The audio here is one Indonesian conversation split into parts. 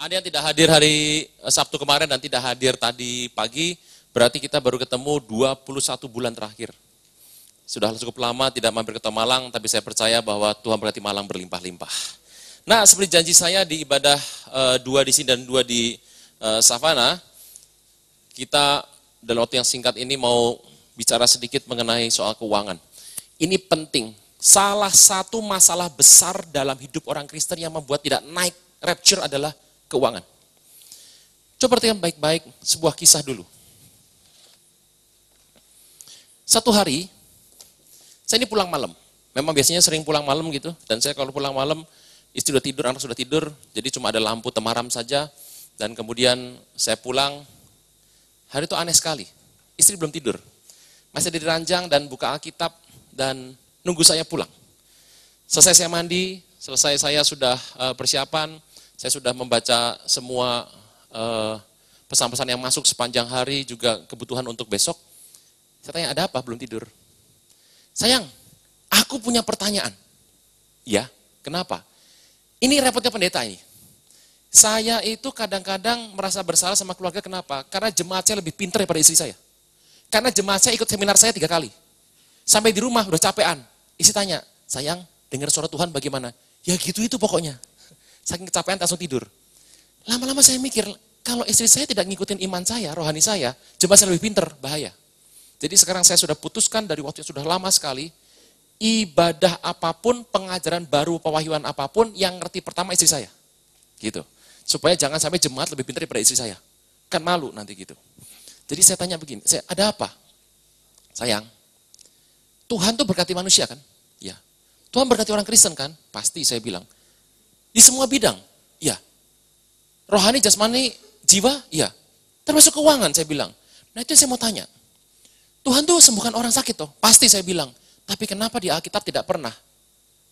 Ada yang tidak hadir hari Sabtu kemarin dan tidak hadir tadi pagi, berarti kita baru ketemu 21 bulan terakhir. Sudah cukup lama tidak mampir ke Malang, tapi saya percaya bahwa Tuhan berarti Malang berlimpah-limpah. Nah, seperti janji saya di ibadah 2 di sini dan 2 di Savana, kita dalam waktu yang singkat ini mau bicara sedikit mengenai soal keuangan. Ini penting. Salah satu masalah besar dalam hidup orang Kristen yang membuat tidak naik rapture adalah keuangan. Coba perhatikan baik-baik sebuah kisah dulu. Satu hari, saya ini pulang malam. Memang biasanya sering pulang malam gitu. Dan saya kalau pulang malam, istri sudah tidur, anak sudah tidur. Jadi cuma ada lampu temaram saja. Dan kemudian saya pulang, hari itu aneh sekali. Istri belum tidur. Masih di ranjang dan buka Alkitab dan nunggu saya pulang. Selesai saya mandi, selesai saya sudah persiapan, saya sudah membaca semua pesan-pesan yang masuk sepanjang hari, juga kebutuhan untuk besok. Saya tanya, ada apa? Belum tidur. Sayang, aku punya pertanyaan. Ya, kenapa? Ini repotnya pendeta ini. Saya itu kadang-kadang merasa bersalah sama keluarga, kenapa? Karena jemaat saya lebih pintar daripada istri saya. Karena jemaat saya ikut seminar saya 3 kali. Sampai di rumah udah capean. Istri tanya, sayang, dengar suara Tuhan bagaimana? Ya gitu itu pokoknya. Saking kecapean langsung tidur. Lama-lama saya mikir, kalau istri saya tidak ngikutin iman saya, rohani saya, jemaat saya lebih pintar, bahaya. Jadi sekarang saya sudah putuskan dari waktu yang sudah lama sekali, ibadah apapun, pengajaran baru, pewahyuan apapun, yang ngerti pertama istri saya. Gitu. Supaya jangan sampai jemaat lebih pintar daripada istri saya. Kan malu nanti gitu. Jadi saya tanya begini, ada apa? Sayang, Tuhan tuh berkati manusia kan? Ya. Tuhan berkati orang Kristen kan? Pasti saya bilang. Di semua bidang? Ya. Rohani, jasmani, jiwa? Ya. Termasuk keuangan saya bilang. Nah itu yang saya mau tanya. Tuhan tuh sembuhkan orang sakit toh? Pasti saya bilang. Tapi kenapa di Alkitab tidak pernah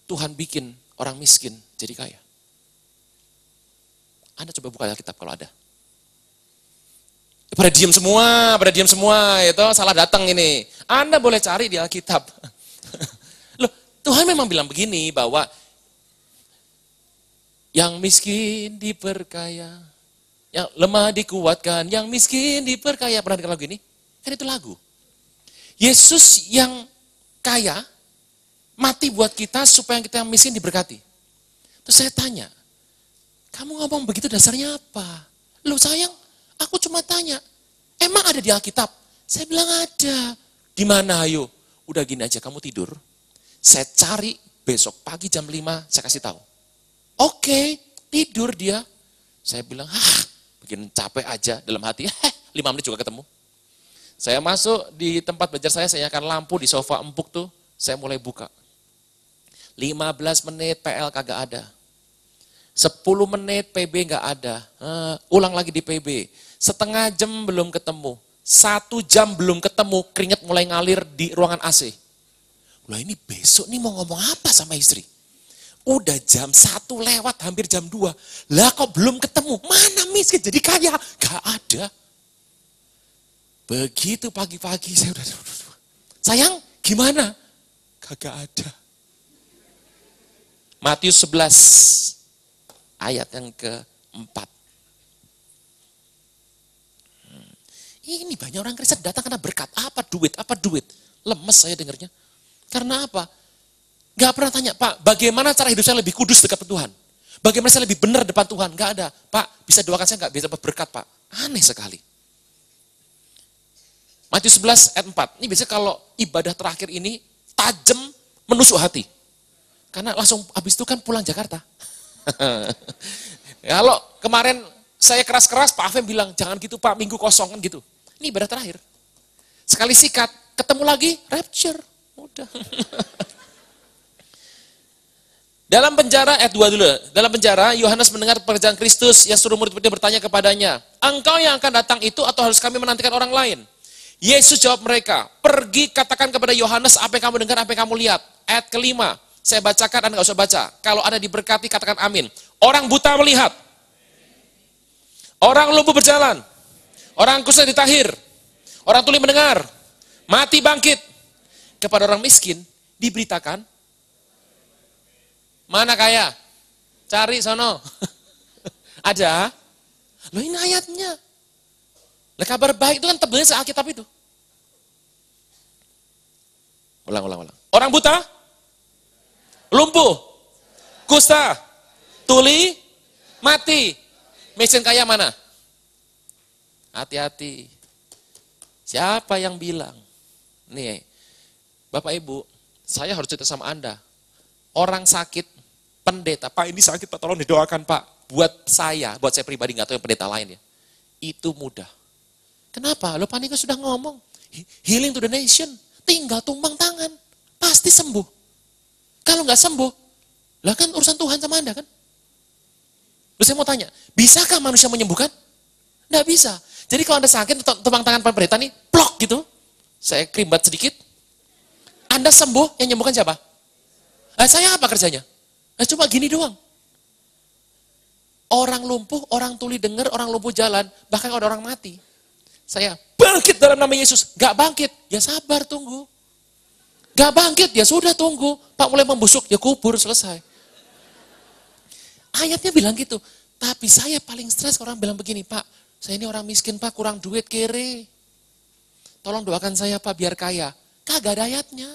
Tuhan bikin orang miskin jadi kaya? Anda coba buka Alkitab kalau ada. Pada diam semua, itu salah datang ini. Anda boleh cari di Alkitab. Loh, Tuhan memang bilang begini bahwa yang miskin diperkaya, yang lemah dikuatkan, yang miskin diperkaya. Pernah dengar lagu ini? Kan itu lagu. Yesus yang kaya mati buat kita supaya kita yang miskin diberkati. Terus saya tanya, kamu ngomong begitu dasarnya apa? Loh sayang, aku cuma tanya, emang ada di Alkitab? Saya bilang ada. Di mana ayo? Udah gini aja, kamu tidur. Saya cari besok pagi jam 5, saya kasih tahu. Oke, tidur dia. Saya bilang, bikin capek aja dalam hati. 5 menit juga ketemu. Saya masuk di tempat belajar saya nyalakan lampu di sofa empuk tuh. Saya mulai buka. 15 menit PL kagak ada. 10 menit PB nggak ada. Ulang lagi di PB. Setengah jam belum ketemu. 1 jam belum ketemu, keringat mulai ngalir di ruangan AC. Lah ini besok nih mau ngomong apa sama istri? Udah jam 1 lewat, hampir jam 2. Lah kok belum ketemu? Mana miskin jadi kaya? Gak ada. Begitu pagi-pagi saya udah, sayang gimana? Kagak ada. Matius 11 ayat yang ke-4. Ini banyak orang Kristen datang karena berkat. Apa duit? Apa duit? Lemes saya dengarnya. Karena apa? Gak pernah tanya, Pak, bagaimana cara hidup saya lebih kudus dekat Tuhan? Bagaimana saya lebih benar depan Tuhan? Gak ada. Pak, bisa doakan saya gak bisa dapat berkat, Pak? Aneh sekali. Matius 11 ayat 4. Ini biasanya kalau ibadah terakhir ini tajam menusuk hati. Karena langsung habis itu kan pulang Jakarta. Kalau kemarin saya keras-keras, Pak Afem bilang, jangan gitu Pak, minggu kosong kan gitu. Ini ibadah terakhir. Sekali sikat, ketemu lagi, rapture. Udah. Dalam penjara, ayat 2 dulu. Dalam penjara, Yohanes mendengar pekerjaan Kristus yang suruh murid-muridnya bertanya kepadanya, engkau yang akan datang itu atau harus kami menantikan orang lain? Yesus jawab mereka, pergi katakan kepada Yohanes apa yang kamu dengar, apa yang kamu lihat. Ayat kelima, saya bacakan, Anda gak usah baca. Kalau Anda diberkati, katakan amin. Orang buta melihat. Orang lumpuh berjalan. Orang kusta ditahir. Orang tuli mendengar. Mati bangkit. Kepada orang miskin, diberitakan. Mana kaya? Cari sono. Ada? Loh ini ayatnya. Lah kabar baik itu kan tebelnya se-Alkitab itu. Ulang. Orang buta, lumpuh, kusta, tuli, mati. Mesin kaya mana? Hati-hati. Siapa yang bilang? Nih, Bapak Ibu, saya harus cerita sama Anda. Orang sakit, pendeta, Pak ini sakit Pak, tolong didoakan Pak. Buat saya pribadi nggak tahu yang pendeta lain ya. Itu mudah. Kenapa? Lo Pak Niko sudah ngomong. Healing to the nation. Tinggal tumbang tangan. Pasti sembuh. Kalau nggak sembuh, lah kan urusan Tuhan sama Anda kan? Terus saya mau tanya, bisakah manusia menyembuhkan? Nggak bisa. Jadi kalau Anda sakit, tumbang tangan pendeta nih, plok gitu. Saya krimbat sedikit. Anda sembuh, yang menyembuhkan siapa? Nah, saya apa kerjanya? Nah, cuma gini doang. Orang lumpuh, orang tuli dengar, orang lumpuh jalan, bahkan kalau ada orang mati. Saya bangkit dalam nama Yesus. Gak bangkit, ya sabar tunggu. Gak bangkit, ya sudah tunggu. Pak mulai membusuk, ya kubur, selesai. Ayatnya bilang gitu. Tapi saya paling stres orang bilang begini, Pak, saya ini orang miskin Pak, kurang duit, kere. Tolong doakan saya Pak, biar kaya. Kagak ada ayatnya.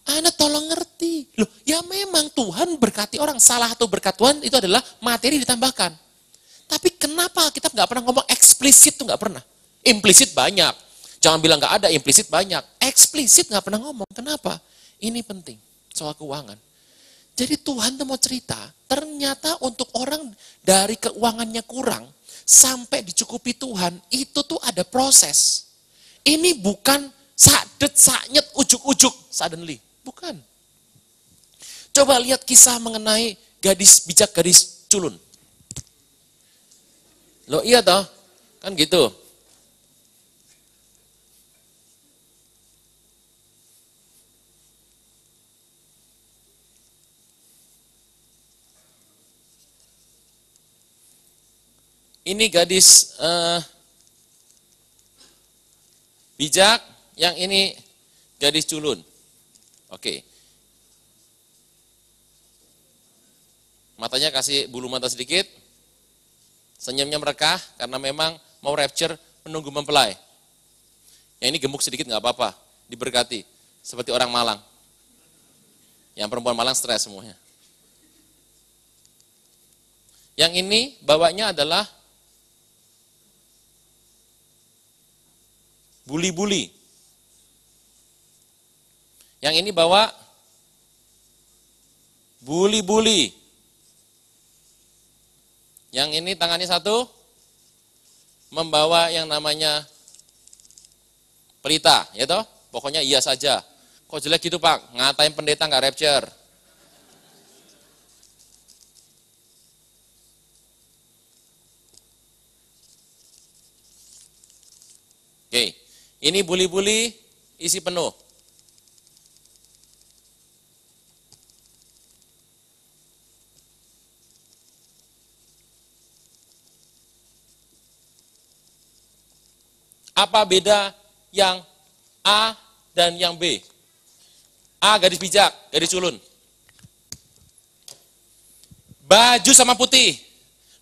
Anda tolong ngerti. Loh, ya memang Tuhan berkati orang. Salah satu berkat Tuhan itu adalah materi ditambahkan. Tapi kenapa kita nggak pernah ngomong eksplisit tuh nggak pernah. Implisit banyak. Jangan bilang nggak ada, implisit banyak. Eksplisit nggak pernah ngomong. Kenapa? Ini penting soal keuangan. Jadi Tuhan tuh mau cerita, ternyata untuk orang dari keuangannya kurang sampai dicukupi Tuhan, itu tuh ada proses. Ini bukan sadet, saknyet, ujuk-ujuk, suddenly. Bukan. Coba lihat kisah mengenai gadis bijak, gadis culun. Loh iya toh, kan gitu. Ini gadis bijak, yang ini gadis culun. Oke. Matanya kasih bulu mata sedikit. Senyumnya merekah karena memang mau rapture, menunggu mempelai. Yang ini gemuk sedikit nggak apa-apa, diberkati. Seperti orang Malang. Yang perempuan Malang stres semuanya. Yang ini bawanya adalah buli-buli. Yang ini bawa buli-buli. Yang ini tangannya satu, membawa yang namanya pelita, ya toh? Pokoknya iya saja. Kok jelek gitu Pak, ngatain pendeta nggak rapture. Oke, ini buli-buli isi penuh. Apa beda yang A dan yang B? A gadis bijak, gadis culun. Baju sama putih,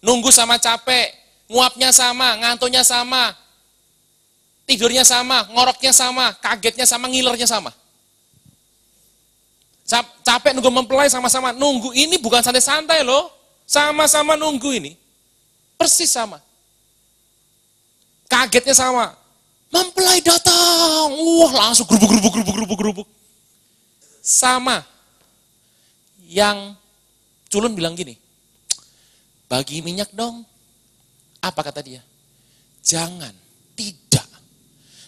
nunggu sama capek, nguapnya sama, ngantuknya sama, tidurnya sama, ngoroknya sama, kagetnya sama, ngilernya sama. Capek nunggu mempelai sama-sama, nunggu ini bukan santai-santai loh, sama-sama nunggu ini, persis sama. Kagetnya sama, mempelai datang, wah langsung gerubuk. Sama. Yang culun bilang gini, bagi minyak dong. Apa kata dia? Jangan, tidak.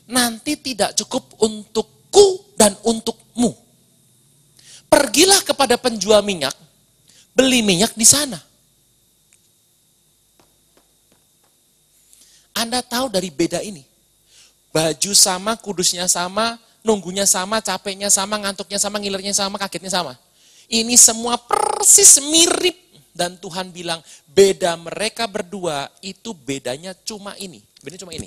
Nanti tidak cukup untukku dan untukmu. Pergilah kepada penjual minyak, beli minyak di sana. Anda tahu dari beda ini? Baju sama, kudusnya sama, nunggunya sama, capeknya sama, ngantuknya sama, ngilernya sama, kagetnya sama. Ini semua persis mirip. Dan Tuhan bilang, beda mereka berdua itu bedanya cuma ini. Bedanya cuma ini.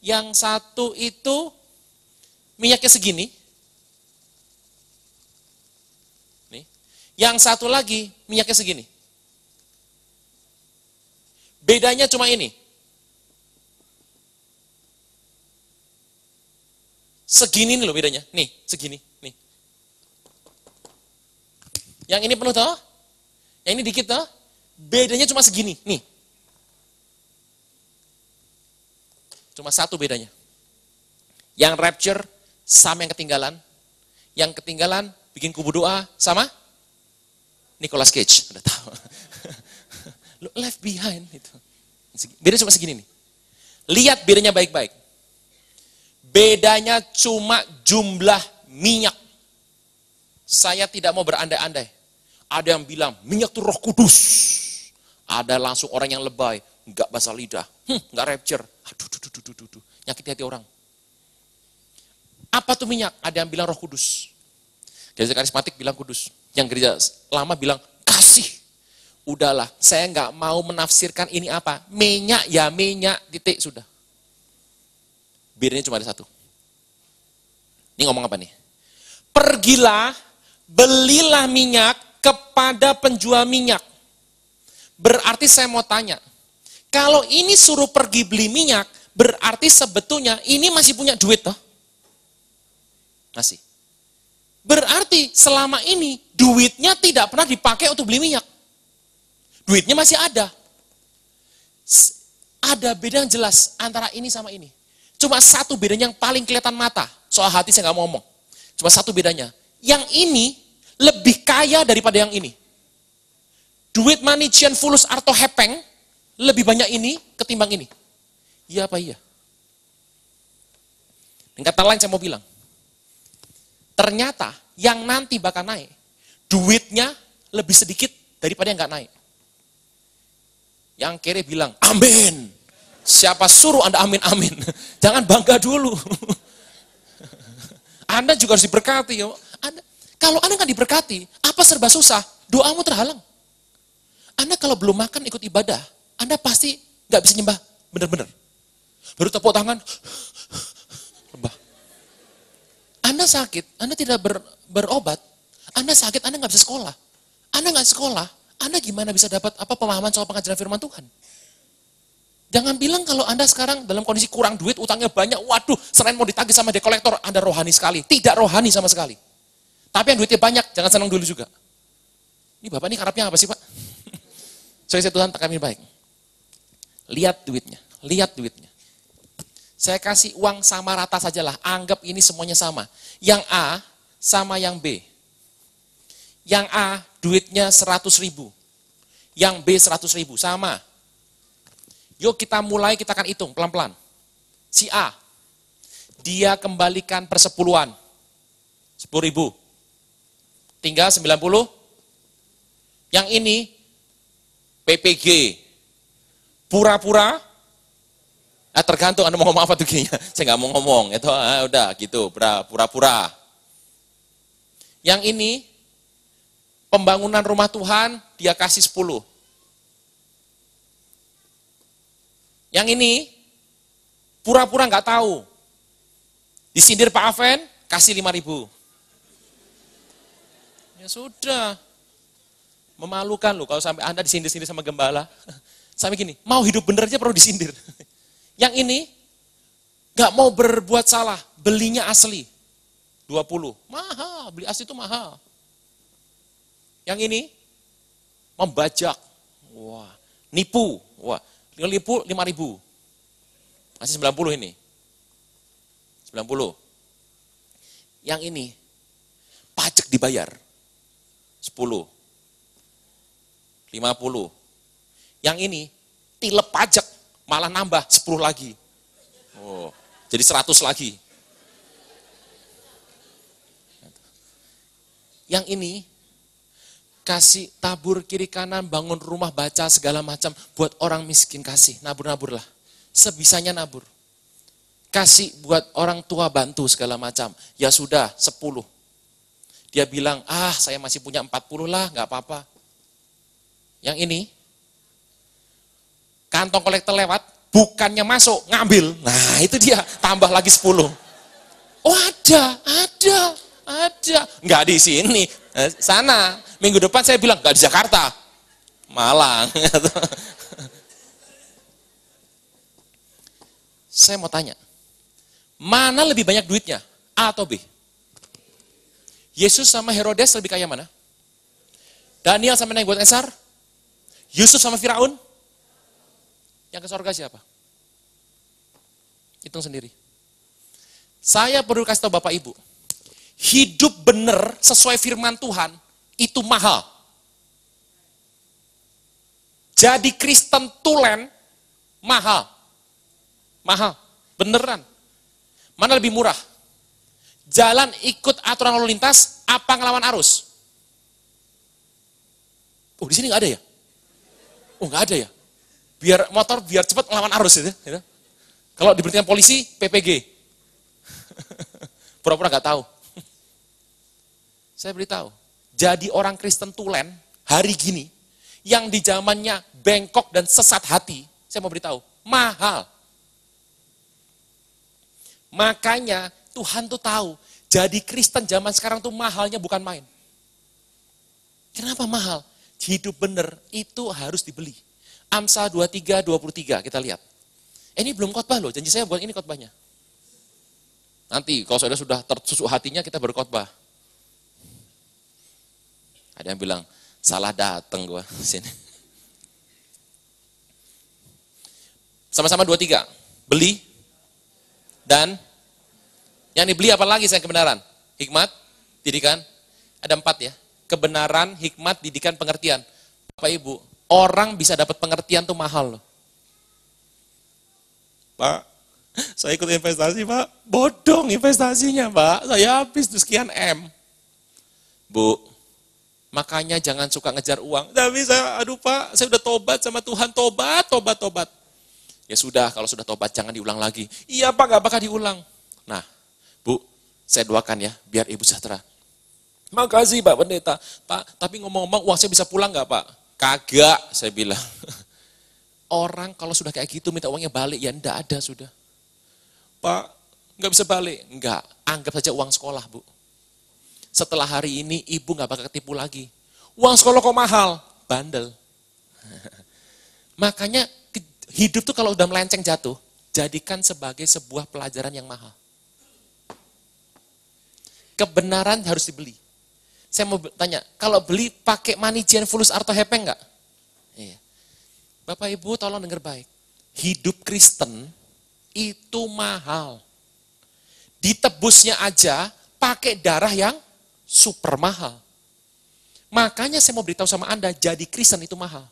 Yang satu itu minyaknya segini. Nih. Yang satu lagi minyaknya segini. Bedanya cuma ini. Segini nih loh bedanya. Nih, segini. Nih. Yang ini penuh toh? Yang ini dikit toh? Bedanya cuma segini. Nih. Cuma satu bedanya. Yang rapture sama yang ketinggalan. Yang ketinggalan bikin kubu doa sama Nicolas Cage. Udah tahu. Left behind itu. Beda cuma segini nih. Lihat bedanya baik-baik. Bedanya cuma jumlah minyak. Saya tidak mau berandai-andai. Ada yang bilang minyak itu Roh Kudus. Ada langsung orang yang lebay, enggak bahasa lidah, enggak rapture. Aduh, nyakiti hati orang. Apa tuh minyak? Ada yang bilang Roh Kudus. Gereja karismatik bilang kudus. Yang gereja lama bilang kasih. Udahlah, saya enggak mau menafsirkan ini apa. Minyak ya minyak, titik sudah. Bedanya cuma ada satu. Ini ngomong apa nih? Pergilah, belilah minyak kepada penjual minyak. Berarti saya mau tanya, kalau ini suruh pergi beli minyak, berarti sebetulnya ini masih punya duit toh? Masih. Berarti selama ini duitnya tidak pernah dipakai untuk beli minyak. Duitnya masih ada. Ada beda yang jelas antara ini sama ini. Cuma satu bedanya yang paling kelihatan mata. Soal hati saya nggak mau ngomong. Cuma satu bedanya. Yang ini lebih kaya daripada yang ini. Duit manician fulus arto hepeng lebih banyak ini ketimbang ini. Iya apa iya? Dengan kata lain saya mau bilang. Ternyata yang nanti bakal naik, duitnya lebih sedikit daripada yang nggak naik. Yang kiri bilang, amin. Siapa suruh Anda amin, amin. Jangan bangga dulu. Anda juga harus diberkati. Kalau Anda nggak diberkati, apa serba susah, doamu terhalang. Anda kalau belum makan ikut ibadah, Anda pasti nggak bisa nyembah, bener-bener. Baru tepuk tangan, rebah. Anda sakit, Anda tidak berobat, Anda sakit, Anda nggak bisa sekolah. Anda nggak sekolah, Anda gimana bisa dapat pemahaman soal pengajaran firman Tuhan? Jangan bilang kalau Anda sekarang dalam kondisi kurang duit, utangnya banyak, waduh, selain mau ditagih sama debt collector, Anda rohani sekali. Tidak rohani sama sekali. Tapi yang duitnya banyak, jangan senang dulu juga. Ini Bapak ini harapnya apa sih Pak? Saya Tuhan kami baik. Lihat duitnya, lihat duitnya. Saya kasih uang sama rata sajalah, anggap ini semuanya sama. Yang A sama yang B. Yang A duitnya 100.000, yang B 100.000, sama. Yuk kita mulai, kita akan hitung pelan-pelan. Si A, dia kembalikan persepuluhan, 10.000. Tinggal 90. Yang ini, PPG. Pura-pura, tergantung Anda mau ngomong apa tuh kayaknya. Saya nggak mau ngomong, itu udah gitu, pura-pura. Yang ini, pembangunan rumah Tuhan, dia kasih 10. Yang ini, pura-pura nggak tahu. Disindir Pak Aven, kasih 5.000. Ya sudah. Memalukan loh kalau sampai Anda disindir-sindir sama gembala. Sampai gini, mau hidup bener aja perlu disindir. Yang ini, nggak mau berbuat salah, belinya asli. 20. Mahal, beli asli itu mahal. Yang ini, membajak. Wah, nipu. Wah, nipu 5.000. Masih 90 ini. 90. Yang ini, pajak dibayar. 10. 50. Yang ini, tilep pajak, malah nambah 10 lagi. Oh, jadi 100 lagi. Yang ini, kasih tabur kiri kanan, bangun rumah, baca segala macam, buat orang miskin kasih, nabur-nabur lah. Sebisanya nabur. Kasih buat orang tua bantu segala macam. Ya sudah, 10. Dia bilang, saya masih punya 40 lah, nggak apa-apa. Yang ini, kantong kolektor lewat, bukannya masuk, ngambil. Nah itu dia, tambah lagi 10. Oh ada. Nggak di sini, sana. Minggu depan saya bilang, nggak di Jakarta. Malang. Saya mau tanya, mana lebih banyak duitnya? A atau B? Yesus sama Herodes lebih kaya mana? Daniel sama Nebukadnezar? Yusuf sama Firaun? Yang ke surga siapa? Hitung sendiri. Saya perlu kasih tahu Bapak Ibu, hidup benar sesuai firman Tuhan, itu mahal. Jadi Kristen tulen, mahal. Mahal, beneran. Mana lebih murah? Jalan ikut aturan lalu lintas, apa ngelawan arus? Oh, di sini nggak ada ya? Oh, nggak ada ya? Biar motor, biar cepat ngelawan arus gitu. Kalau diberhentikan polisi, PPG. Pura-pura nggak tahu. Saya beritahu, jadi orang Kristen tulen, hari gini, yang di zamannya bengkok dan sesat hati, saya mau beritahu, mahal. Makanya Tuhan tuh tahu, jadi Kristen zaman sekarang tuh mahalnya bukan main. Kenapa mahal? Hidup bener itu harus dibeli. Amsal 23:23 kita lihat. Ini belum khotbah loh, janji saya bukan ini khotbahnya. Nanti kalau saudara sudah tersusuk hatinya kita berkhotbah. Ada yang bilang, salah dateng gua sini. Sama-sama 23. Beli dan yang dibeli apa lagi saya kebenaran? Hikmat, didikan. Ada 4 ya. Kebenaran, hikmat, didikan, pengertian. Bapak Ibu, orang bisa dapat pengertian tuh mahal loh. Pak, saya ikut investasi Pak, bodong investasinya Pak, saya habis tuh sekian M. Bu, makanya jangan suka ngejar uang. Tapi saya, aduh Pak, saya udah tobat sama Tuhan, tobat. Ya sudah, kalau sudah tobat jangan diulang lagi. Iya Pak, gak bakal diulang. Nah, Bu, saya doakan ya, biar Ibu sejahtera. Makasih Pak Pendeta. Pak, tapi ngomong-ngomong uang saya bisa pulang gak Pak? Kagak, saya bilang. Orang kalau sudah kayak gitu minta uangnya balik, ya enggak ada sudah. Pak, nggak bisa balik. Enggak, anggap saja uang sekolah Bu. Setelah hari ini ibu nggak bakal ketipu lagi. Uang sekolah kok mahal? Bandel. Makanya hidup tuh kalau udah melenceng jatuh, jadikan sebagai sebuah pelajaran yang mahal. Kebenaran harus dibeli. Saya mau tanya, kalau beli pakai Manijian Fulus Arto Hepeng nggak? Iya. Bapak Ibu tolong dengar baik. Hidup Kristen itu mahal. Ditebusnya aja pakai darah yang super mahal. Makanya saya mau beritahu sama Anda, jadi Kristen itu mahal.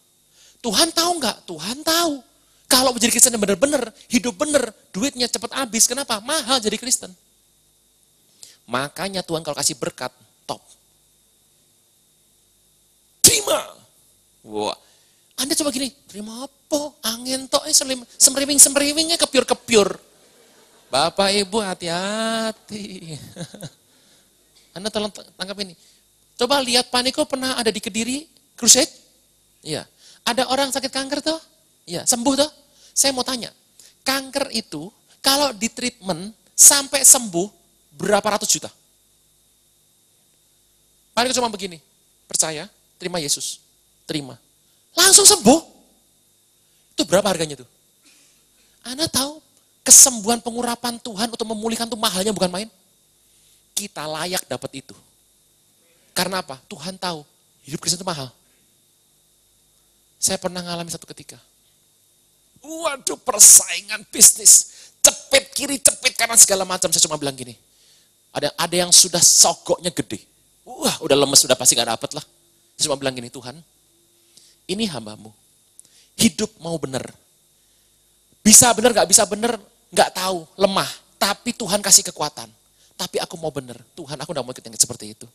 Tuhan tahu nggak? Tuhan tahu. Kalau menjadi Kristen yang benar-benar, hidup benar, duitnya cepat habis. Kenapa? Mahal jadi Kristen. Makanya Tuhan kalau kasih berkat, top. Terima. Wah. Anda coba gini, terima apa? Angin tok, semriwing-semriwingnya kepiur-kepiur. Bapak Ibu hati-hati. Anda tolong tangkap ini. Coba lihat Paniko pernah ada di Kediri, crusade? Iya. Ada orang sakit kanker tuh? Iya, sembuh tuh? Saya mau tanya, kanker itu kalau di treatment sampai sembuh berapa ratus juta? Paniko cuma begini, percaya, terima Yesus, terima. Langsung sembuh. Itu berapa harganya tuh? Anda tahu kesembuhan pengurapan Tuhan untuk memulihkan itu mahalnya bukan main? Kita layak dapat itu. Karena apa? Tuhan tahu hidup Kristen itu mahal. Saya pernah ngalami satu ketika. Waduh, persaingan bisnis. Cepet kiri, cepet kanan segala macam. Saya cuma bilang gini. Ada yang sudah sogoknya gede. Wah, udah lemes, udah pasti gak dapet lah. Saya cuma bilang gini, Tuhan, ini hambamu. Hidup mau benar. Bisa benar, gak bisa benar, gak tahu, lemah. Tapi Tuhan kasih kekuatan. Tapi aku mau benar. Tuhan, aku gak mau ikut yang seperti itu.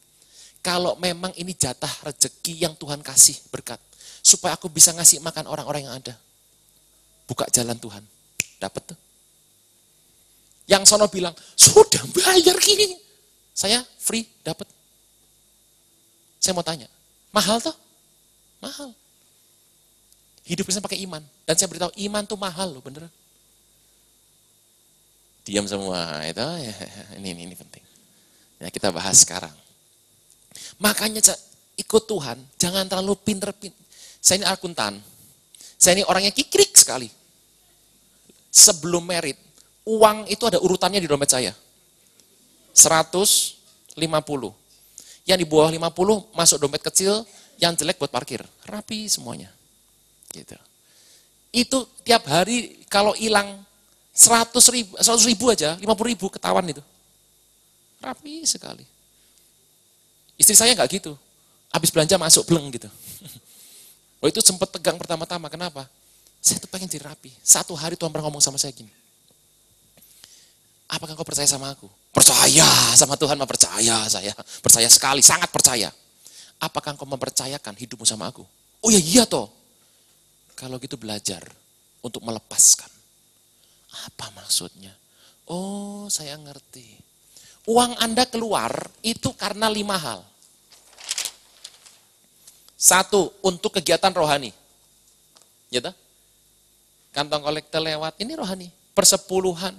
Kalau memang ini jatah rezeki yang Tuhan kasih berkat. Supaya aku bisa ngasih makan orang-orang yang ada. Buka jalan Tuhan. Dapat tuh. Yang sono bilang, sudah bayar gini. Saya free, dapat. Saya mau tanya, mahal toh? Mahal. Hidup Kristen pakai iman. Dan saya beritahu, iman tuh mahal loh, beneran. Diam semua, itu ya, ini penting. Ya, kita bahas sekarang. Makanya ikut Tuhan, jangan terlalu pinter-pinter. Saya ini akuntan. Saya ini orangnya kikrik sekali. Sebelum merit, Uang itu ada urutannya di dompet saya. 150. Yang di bawah 50 masuk dompet kecil, yang jelek buat parkir. Rapi semuanya. Gitu. Itu tiap hari kalau hilang 100 ribu aja, 50 ribu ketahuan itu. Rapi sekali. Istri saya nggak gitu. Habis belanja masuk bleng gitu. Oh itu sempat tegang pertama-tama. Kenapa? Saya tuh pengen jadi rapi. Satu hari Tuhan pernah ngomong sama saya gini. Apakah kau percaya sama aku? Percaya sama Tuhan, mah percaya saya. Percaya sekali, sangat percaya. Apakah kau mempercayakan hidupmu sama aku? Oh ya iya toh. Kalau gitu belajar untuk melepaskan. Apa maksudnya? Oh saya ngerti. Uang Anda keluar itu karena 5 hal. 1, untuk kegiatan rohani. Ya toh? Kantong kolektor lewat, ini rohani. Persepuluhan,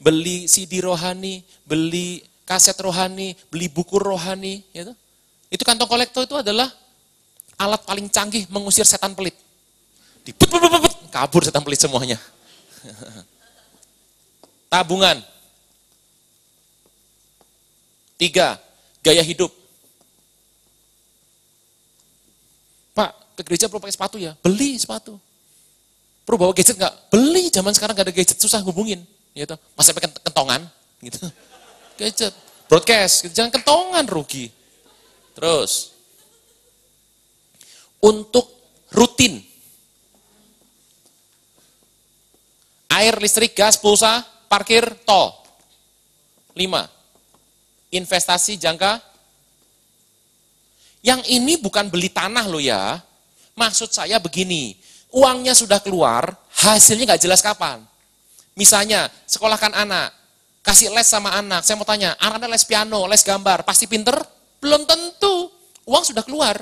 beli CD rohani, beli kaset rohani, beli buku rohani. Ya toh? Itu kantong kolektor itu adalah alat paling canggih mengusir setan pelit. Kabur setan pelit semuanya. Tabungan. 3, gaya hidup. Pak, ke gereja perlu pakai sepatu ya? Beli sepatu. Perlu bawa gadget nggak? Beli, zaman sekarang nggak ada gadget, susah hubungin. Gitu. Masa pakai kentongan? Gitu. Gadget. Broadcast, gitu. Jangan kentongan, rugi. Terus. Untuk rutin. Air, listrik, gas, pulsa, parkir, tol. 5. Investasi jangka. Yang ini bukan beli tanah loh ya. Maksud saya begini, uangnya sudah keluar, hasilnya nggak jelas kapan. Misalnya, sekolahkan anak, kasih les sama anak. Saya mau tanya, anak-anak les piano, les gambar, pasti pinter? Belum tentu. Uang sudah keluar.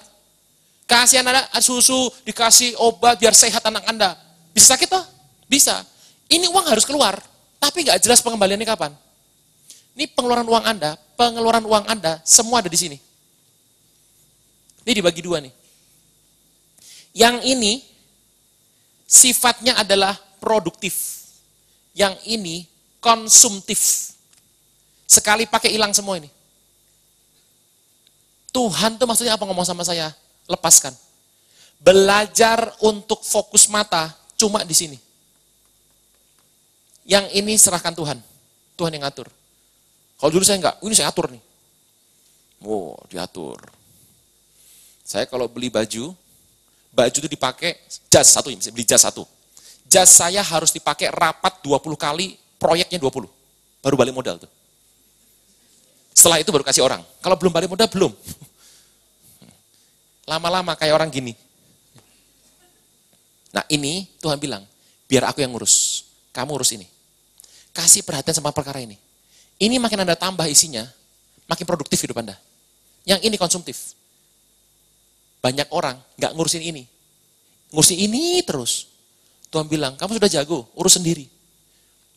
Kasih anak susu, dikasih obat biar sehat anak Anda. Bisa sakit toh? Bisa. Ini uang harus keluar, tapi nggak jelas pengembaliannya kapan. Ini pengeluaran uang Anda, semua ada di sini. Ini dibagi 2 nih. Yang ini sifatnya adalah produktif. Yang ini konsumtif. Sekali pakai hilang semua ini. Tuhan tuh maksudnya apa ngomong sama saya? Lepaskan. Belajar untuk fokus mata cuma di sini. Yang ini serahkan Tuhan. Tuhan yang ngatur. Kalau dulu saya enggak, ini saya atur nih. Oh, diatur. Saya kalau beli baju itu dipakai jas satu, beli jas satu. Jas saya harus dipakai rapat 20 kali, proyeknya 20. Baru balik modal tuh. Setelah itu baru kasih orang. Kalau belum balik modal, belum. Lama-lama kayak orang gini. Nah ini Tuhan bilang, biar aku yang ngurus. Kamu urus ini. Kasih perhatian sama perkara ini. Ini makin Anda tambah isinya, makin produktif hidup Anda. Yang ini konsumtif. Banyak orang nggak ngurusin ini. Ngurusin ini terus. Tuhan bilang, kamu sudah jago, urus sendiri.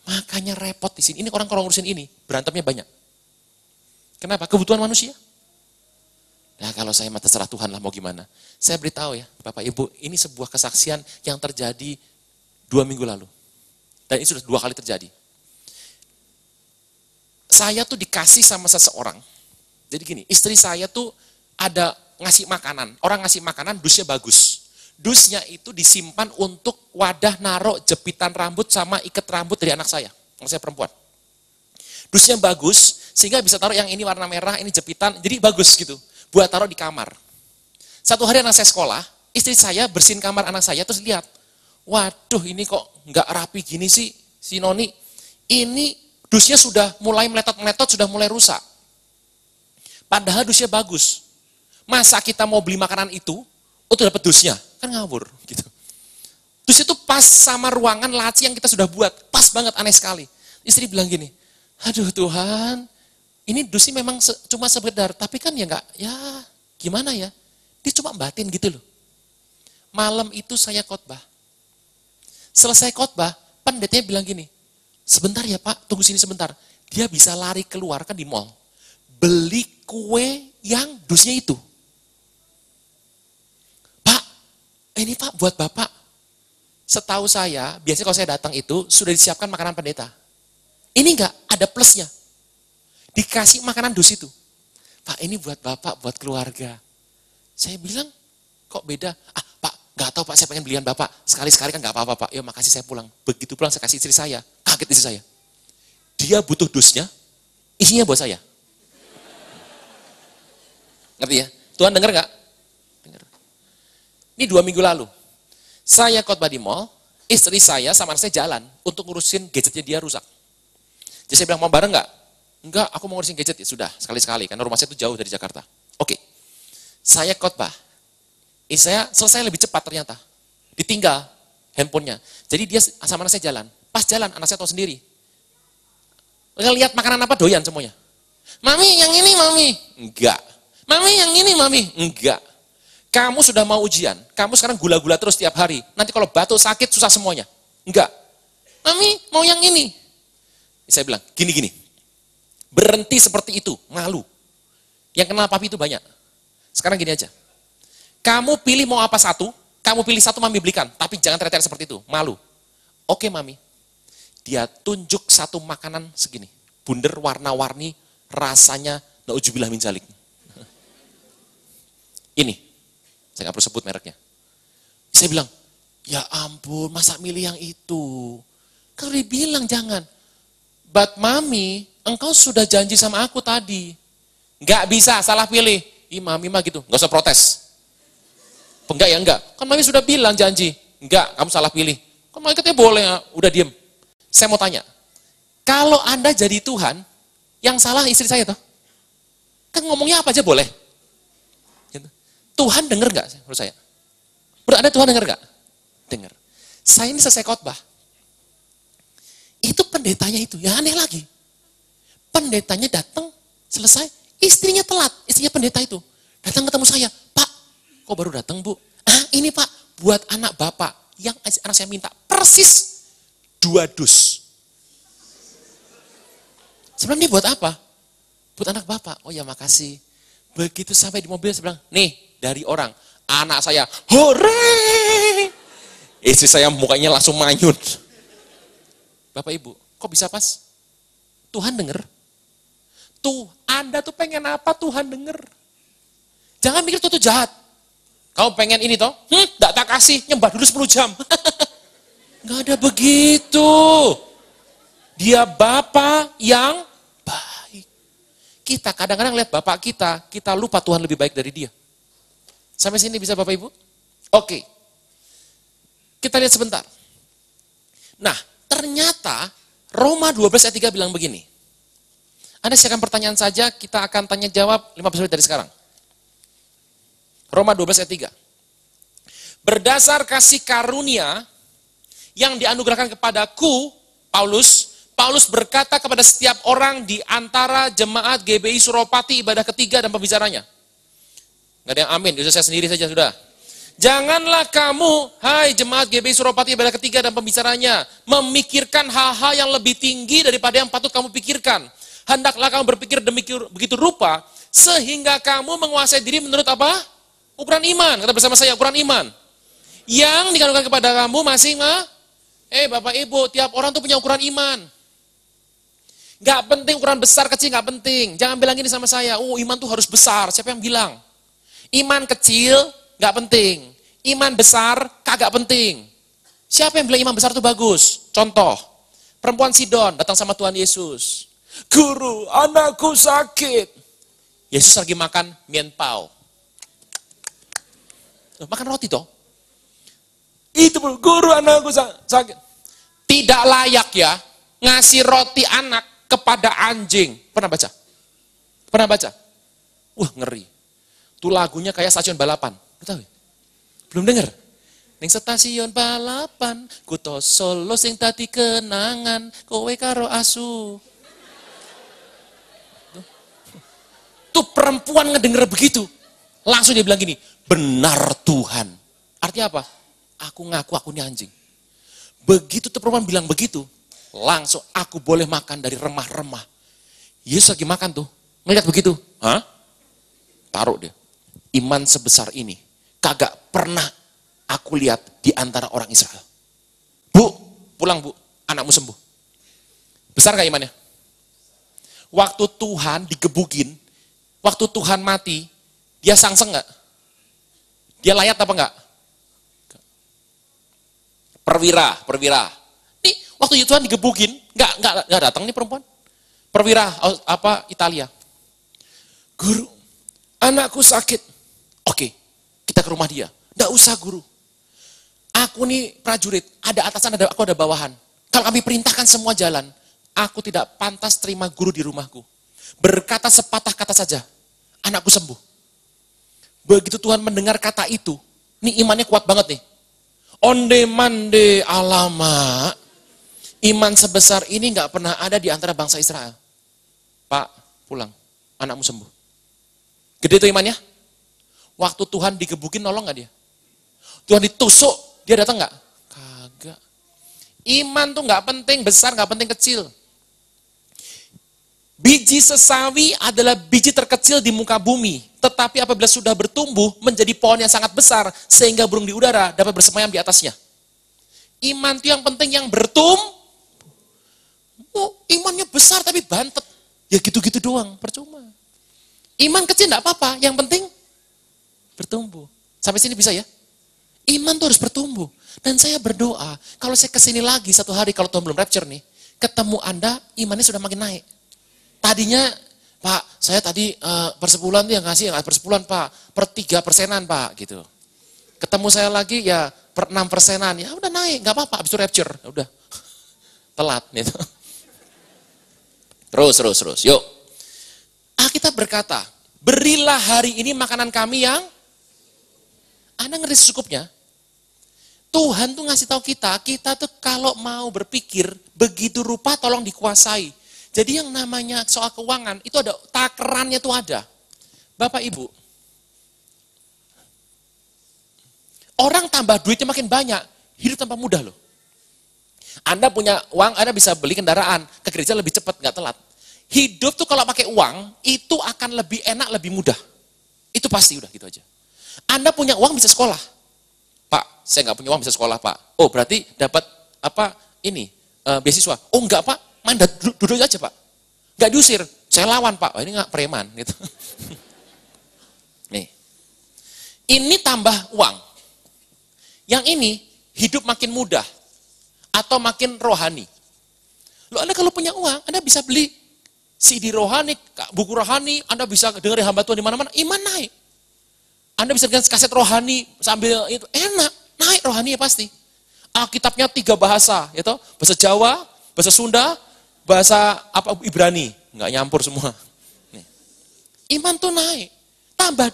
Makanya repot di sini. Ini orang kalau ngurusin ini, berantemnya banyak. Kenapa? Kebutuhan manusia. Nah kalau saya mah terserah Tuhan lah mau gimana. Saya beritahu ya, Bapak Ibu, ini sebuah kesaksian yang terjadi 2 minggu lalu. Dan ini sudah 2 kali terjadi. Saya tuh dikasih sama seseorang. Jadi gini, istri saya tuh ada ngasih makanan. Orang ngasih makanan, dusnya bagus. Dusnya itu disimpan untuk wadah naruh jepitan rambut sama ikat rambut dari anak saya. Anak saya perempuan. Dusnya bagus, sehingga bisa taruh yang ini warna merah, ini jepitan, jadi bagus gitu. Buat taruh di kamar. Satu hari anak saya sekolah, istri saya bersihin kamar anak saya, terus lihat. Waduh ini kok nggak rapi gini sih, si Noni. Ini dusnya sudah mulai meletot-meletot, sudah mulai rusak. Padahal dusnya bagus. Masa kita mau beli makanan itu, untuk dapat dusnya? Kan ngawur gitu. Dus itu pas sama ruangan laci yang kita sudah buat. Pas banget, aneh sekali. Istri bilang gini, aduh Tuhan, ini dusnya memang cuma sekedar, tapi kan ya enggak, ya gimana ya. Dia cuma batin gitu loh. Malam itu saya khotbah. Selesai khotbah, pendetanya bilang gini, sebentar ya Pak, tunggu sini sebentar. Dia bisa lari keluar kan di mall. Beli kue yang dusnya itu. Pak, ini Pak buat Bapak. Setahu saya, biasanya kalau saya datang itu sudah disiapkan makanan pendeta. Ini enggak, ada plusnya. Dikasih makanan dus itu. Pak, ini buat Bapak, buat keluarga. Saya bilang, kok beda? Pak, enggak tahu Pak, saya pengen belian Bapak. Sekali-sekali kan enggak apa-apa Pak. Ya makasih, saya pulang. Begitu pulang saya kasih istri saya. Kaget istri saya. Dia butuh dusnya, isinya buat saya. Ngerti ya? Tuhan dengar enggak? Dengar. Ini 2 minggu lalu. Saya khotbah di mall, istri saya sama anak saya jalan untuk ngurusin gadgetnya dia rusak. Jadi saya bilang, mau bareng enggak? Enggak, aku mau ngurusin gadget. Ya sudah, sekali-sekali. Karena rumah saya itu jauh dari Jakarta. Oke. Saya khotbah. Istri saya selesai lebih cepat ternyata. Ditinggal handphonenya. Jadi dia sama anak saya jalan. Pas jalan, anak saya tahu sendiri. Ngelihat makanan apa doyan semuanya. Mami, yang ini Mami. Enggak. Mami, yang ini Mami. Enggak. Kamu sudah mau ujian. Kamu sekarang gula-gula terus tiap hari. Nanti kalau batuk sakit susah semuanya. Enggak. Mami, mau yang ini. Saya bilang, gini-gini. Berhenti seperti itu, malu. Yang kenal papi itu banyak. Sekarang gini aja. Kamu pilih mau apa satu, kamu pilih satu Mami belikan. Tapi jangan teriak-teriak seperti itu, malu. Oke Mami. Dia tunjuk satu makanan segini. Bunder warna-warni, rasanya na'udzubillah min dzalik. Ini, saya nggak perlu sebut mereknya. Saya bilang, ya ampun, masa milih yang itu? Kalau dibilang jangan. But Mami, engkau sudah janji sama aku tadi. Nggak bisa, salah pilih. Ih Mami mah gitu, nggak usah protes. Enggak ya enggak. Kan Mami sudah bilang janji. Enggak, kamu salah pilih. Kan Mami katanya boleh, udah diem. Saya mau tanya, kalau Anda jadi Tuhan, yang salah istri saya toh? Kan ngomongnya apa aja boleh. Gitu. Tuhan denger nggak menurut saya? Menurut Anda Tuhan denger nggak? Dengar. Saya ini selesai khotbah. Itu pendetanya itu, ya aneh lagi. Pendetanya datang, selesai, istrinya telat, istrinya pendeta itu. Datang ketemu saya, Pak, kok baru datang Bu? Ini Pak, buat anak Bapak, yang anak saya minta, persis 2 dus. Sebenarnya ini buat apa? Buat anak Bapak. Oh ya makasih. Begitu sampai di mobil saya bilang, nih dari orang. Anak saya, hore! Istri saya mukanya langsung manyun. Bapak Ibu, kok bisa pas? Tuhan denger. Tuh, Anda tuh pengen apa Tuhan denger. Jangan mikir tuh jahat. Kamu pengen ini toh? Nggak tak kasih, nyembah dulu 10 jam. Nggak ada begitu. Dia Bapa yang baik. Kita kadang-kadang lihat Bapak kita lupa Tuhan lebih baik dari dia. Sampai sini bisa Bapak Ibu? Oke. Kita lihat sebentar. Nah, ternyata Roma 12 ayat 3 bilang begini. Anda silakan pertanyaan saja, kita akan tanya jawab 15 menit dari sekarang. Roma 12 ayat 3. Berdasar kasih karunia yang dianugerahkan kepadaku, Paulus berkata kepada setiap orang di antara jemaat GBI Suropati ibadah ketiga dan pembicaranya. Nggak ada yang amin, bisa saya sendiri saja sudah. Janganlah kamu, hai jemaat GBI Suropati ibadah ketiga dan pembicaranya, memikirkan hal-hal yang lebih tinggi daripada yang patut kamu pikirkan. Hendaklah kamu berpikir demikian begitu rupa, sehingga kamu menguasai diri menurut apa? Ukuran iman, kata bersama saya, ukuran iman. Yang dikandungkan kepada kamu masing Bapak Ibu, tiap orang tuh punya ukuran iman. Gak penting ukuran besar kecil, gak penting. Jangan bilang gini sama saya, iman tuh harus besar. Siapa yang bilang? Iman kecil gak penting. Iman besar kagak penting. Siapa yang bilang iman besar itu bagus? Contoh, perempuan Sidon datang sama Tuhan Yesus. Guru, anakku sakit. Yesus lagi makan mienpao. Makan roti toh. Itu guru, anakku sakit. Tidak layak ya ngasih roti anak kepada anjing. Pernah baca? Pernah baca? Wah ngeri. Itu lagunya kayak stasiun balapan. Lu tahu ya? Belum dengar? Ning stasiun balapan, kuto Solo sing tadi kenangan, kowe karo asu. Tuh perempuan ngedenger begitu. Langsung dia bilang gini, benar Tuhan. Artinya apa? Aku ngaku aku ini anjing. Begitu tuh perempuan bilang begitu, langsung aku boleh makan dari remah-remah. Yesus lagi makan tuh, ngeliat begitu. Taruh dia. Iman sebesar ini, kagak pernah aku lihat di antara orang Israel. Bu, pulang Bu, anakmu sembuh. Besar gak imannya? Waktu Tuhan digebukin, waktu Tuhan mati, dia sangseng gak? Dia layat apa enggak? Perwira. Nih, waktu Tuhan digebukin, enggak datang nih perempuan. Perwira Italia. Guru, anakku sakit. Oke, kita ke rumah dia. Enggak usah guru. Aku nih prajurit, ada atasan, aku ada bawahan. Kalau kami perintahkan semua jalan, aku tidak pantas terima guru di rumahku. Berkata sepatah kata saja, anakku sembuh. Begitu Tuhan mendengar kata itu, nih imannya kuat banget nih. Onde mande alama, iman sebesar ini gak pernah ada di antara bangsa Israel. Pak, pulang, anakmu sembuh. Gede tuh imannya? Waktu Tuhan digebukin nolong gak dia? Tuhan ditusuk, dia datang gak? Kagak. Iman tuh gak penting besar, gak penting kecil. Biji sesawi adalah biji terkecil di muka bumi. Tetapi apabila sudah bertumbuh menjadi pohon yang sangat besar, sehingga burung di udara dapat bersemayam di atasnya. Iman itu yang penting yang Oh, imannya besar tapi bantet. Ya gitu-gitu doang, percuma. Iman kecil enggak apa-apa, yang penting bertumbuh. Sampai sini bisa ya? Iman tuh harus bertumbuh. Dan saya berdoa, kalau saya kesini lagi satu hari, kalau Tuhan belum rapture nih, ketemu Anda, imannya sudah makin naik. Tadinya, Pak, saya tadi persepuluhan dia ngasih persepuluhan Pak, per 3%-an Pak, gitu. Ketemu saya lagi ya per 6%-an, ya udah naik, nggak apa-apa, habis itu rapture, ya udah. Telat, gitu. Terus, yuk. Alkitab berkata, berilah hari ini makanan kami yang, Anda ngerti secukupnya? Tuhan tuh ngasih tahu kita tuh kalau mau berpikir, begitu rupa tolong dikuasai. Jadi yang namanya soal keuangan, itu ada takarannya tuh ada. Bapak Ibu, orang tambah duitnya makin banyak, hidup tambah mudah loh. Anda punya uang, Anda bisa beli kendaraan, ke gereja lebih cepat, nggak telat. Hidup tuh kalau pakai uang, itu akan lebih enak, lebih mudah. Itu pasti udah gitu aja. Anda punya uang bisa sekolah. Pak, saya nggak punya uang bisa sekolah Pak. Oh berarti dapat beasiswa. Oh enggak Pak, mandat duduk aja Pak. Nggak diusir, saya lawan Pak. Oh, ini nggak preman gitu. Nih, ini tambah uang. Yang ini hidup makin mudah atau makin rohani. Loh Anda kalau punya uang, Anda bisa beli CD rohani, buku rohani, Anda bisa dengerin hamba Tuhan di mana-mana, iman naik. Anda bisa dengar kaset rohani sambil itu enak, naik rohani ya pasti. Alkitabnya 3 bahasa, gitu, bahasa Jawa, bahasa Sunda, bahasa Ibrani, nggak nyampur semua. Nih. Iman tuh naik, tambah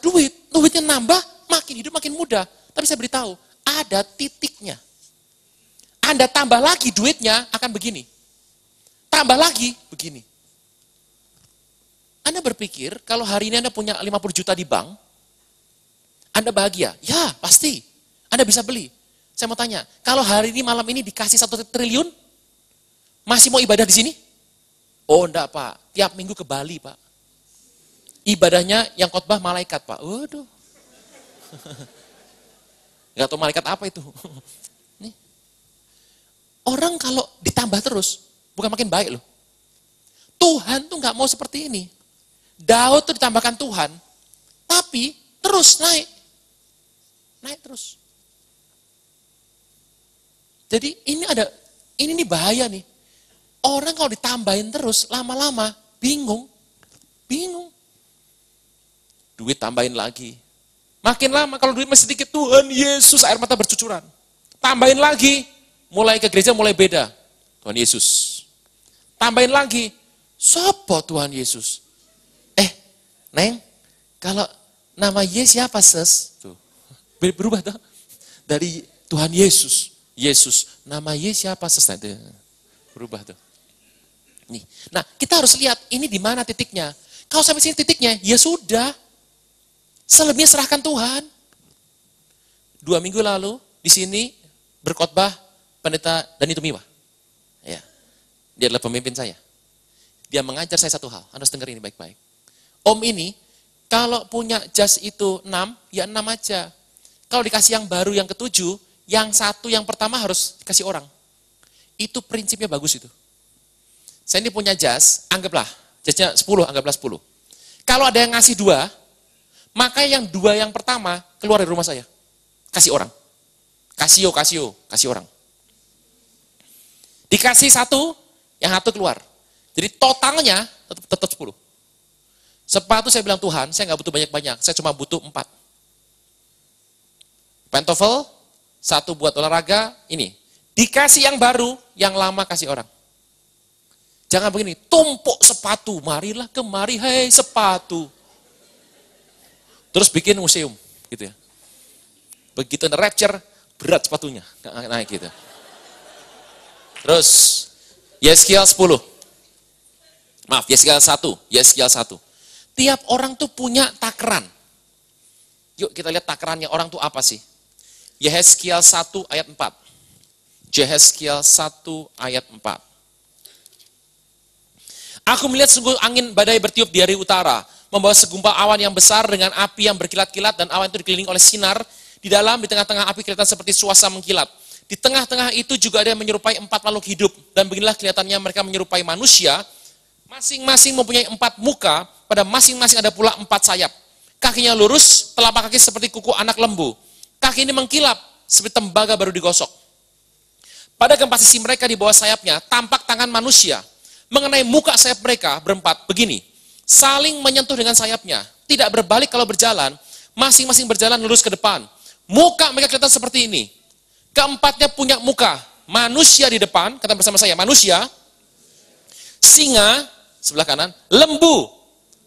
duitnya nambah, makin hidup makin mudah. Tapi saya beritahu, ada titiknya. Anda tambah lagi duitnya akan begini, tambah lagi begini. Anda berpikir kalau hari ini Anda punya 50 juta di bank, Anda bahagia? Ya, pasti. Anda bisa beli. Saya mau tanya, kalau hari ini malam ini dikasih 1 triliun, masih mau ibadah di sini? Oh, enggak Pak. Tiap minggu ke Bali Pak. Ibadahnya yang khotbah malaikat Pak. Waduh. Enggak tahu malaikat apa itu. Nih. Orang kalau ditambah terus, bukan makin baik loh. Tuhan tuh enggak mau seperti ini. Daud tuh ditambahkan Tuhan, tapi terus naik. Naik terus. Jadi ini nih bahaya nih. Orang kalau ditambahin terus, lama-lama bingung. Duit tambahin lagi. Makin lama kalau duit masih sedikit, Tuhan Yesus air mata bercucuran. Tambahin lagi, mulai ke gereja mulai beda. Tuhan Yesus. Tambahin lagi, sopo Tuhan Yesus. Neng, kalau nama Yesus siapa ses? Tuh. Berubah tuh. Dari Tuhan Yesus. Yesus, nama Yesus siapa ses? Nah, berubah tuh. Nih. Nah, kita harus lihat ini di mana titiknya. Kalau sampai sini titiknya, ya sudah. Selebihnya serahkan Tuhan. 2 minggu lalu di sini berkhotbah Pendeta Dani Tumiwa. Ya. Dia adalah pemimpin saya. Dia mengajar saya satu hal, Anda harus dengar ini baik-baik. Om ini kalau punya jas itu 6, ya 6 aja. Kalau dikasih yang baru yang ke-7, yang 1 yang pertama harus dikasih orang. Itu prinsipnya bagus itu. Saya ini punya jas, anggaplah, jasnya 10, anggaplah 10. Kalau ada yang ngasih 2, maka yang 2 yang pertama keluar dari rumah saya. Kasih orang. Kasih orang. Dikasih 1, yang 1 keluar. Jadi totalnya tetap 10. Sepatu saya bilang, Tuhan, saya nggak butuh banyak-banyak, saya cuma butuh 4. Pantofel, 1 buat olahraga, ini. Dikasih yang baru, yang lama kasih orang. Jangan begini, tumpuk sepatu, marilah kemari, hei sepatu. Terus bikin museum, gitu ya. Begitu ada rapture, berat sepatunya, nggak naik gitu. Terus, Yeskiel 10. Maaf, Yeskiel 1. Tiap orang tuh punya takaran. Yuk kita lihat takarannya orang tuh apa sih. Yeskiel 1 ayat 4. Yeskiel 1 ayat 4. Aku melihat sungguh angin badai bertiup dari utara, membawa segumpal awan yang besar dengan api yang berkilat-kilat, dan awan itu dikelilingi oleh sinar. Di tengah-tengah api kelihatan seperti suasa mengkilat. Di tengah-tengah itu juga ada yang menyerupai 4 makhluk hidup, dan beginilah kelihatannya mereka menyerupai manusia. Masing-masing mempunyai 4 muka, pada masing-masing ada pula 4 sayap. Kakinya lurus, telapak kaki seperti kuku anak lembu. Kaki ini mengkilap seperti tembaga baru digosok. Pada keempat sisi mereka di bawah sayapnya tampak tangan manusia. Mengenai muka sayap mereka berempat begini, saling menyentuh dengan sayapnya, tidak berbalik kalau berjalan, masing-masing berjalan lurus ke depan. Muka mereka kelihatan seperti ini. Keempatnya punya muka, manusia di depan, kata bersama saya, manusia, singa sebelah kanan, lembu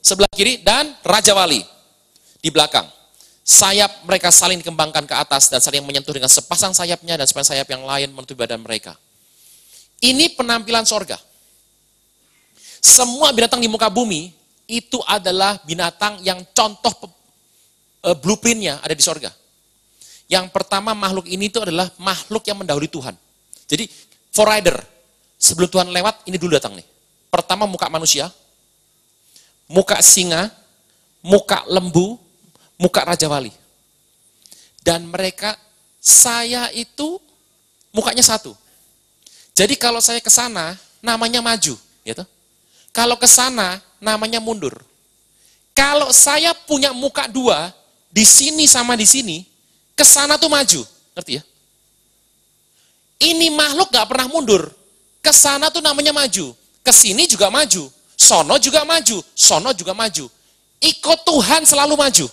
sebelah kiri, dan raja wali di belakang. Sayap mereka saling dikembangkan ke atas dan saling menyentuh dengan sepasang sayapnya dan sepasang sayap yang lain menutupi badan mereka. Ini penampilan sorga. Semua binatang di muka bumi itu adalah binatang yang contoh blueprintnya ada di sorga. Yang pertama makhluk ini itu adalah makhluk yang mendahului Tuhan. Jadi forerider, sebelum Tuhan lewat ini dulu datang nih. Pertama muka manusia, muka singa, muka lembu, muka raja wali. Dan mereka, saya itu mukanya satu. Jadi kalau saya ke sana namanya maju, gitu. Kalau ke sana namanya mundur. Kalau saya punya muka 2, di sini sama di sini, ke sana tuh maju, ngerti ya? Ini makhluk gak pernah mundur. Ke sana tuh namanya maju, ke sini juga maju, sono juga maju, sono juga maju. Ikut Tuhan selalu maju.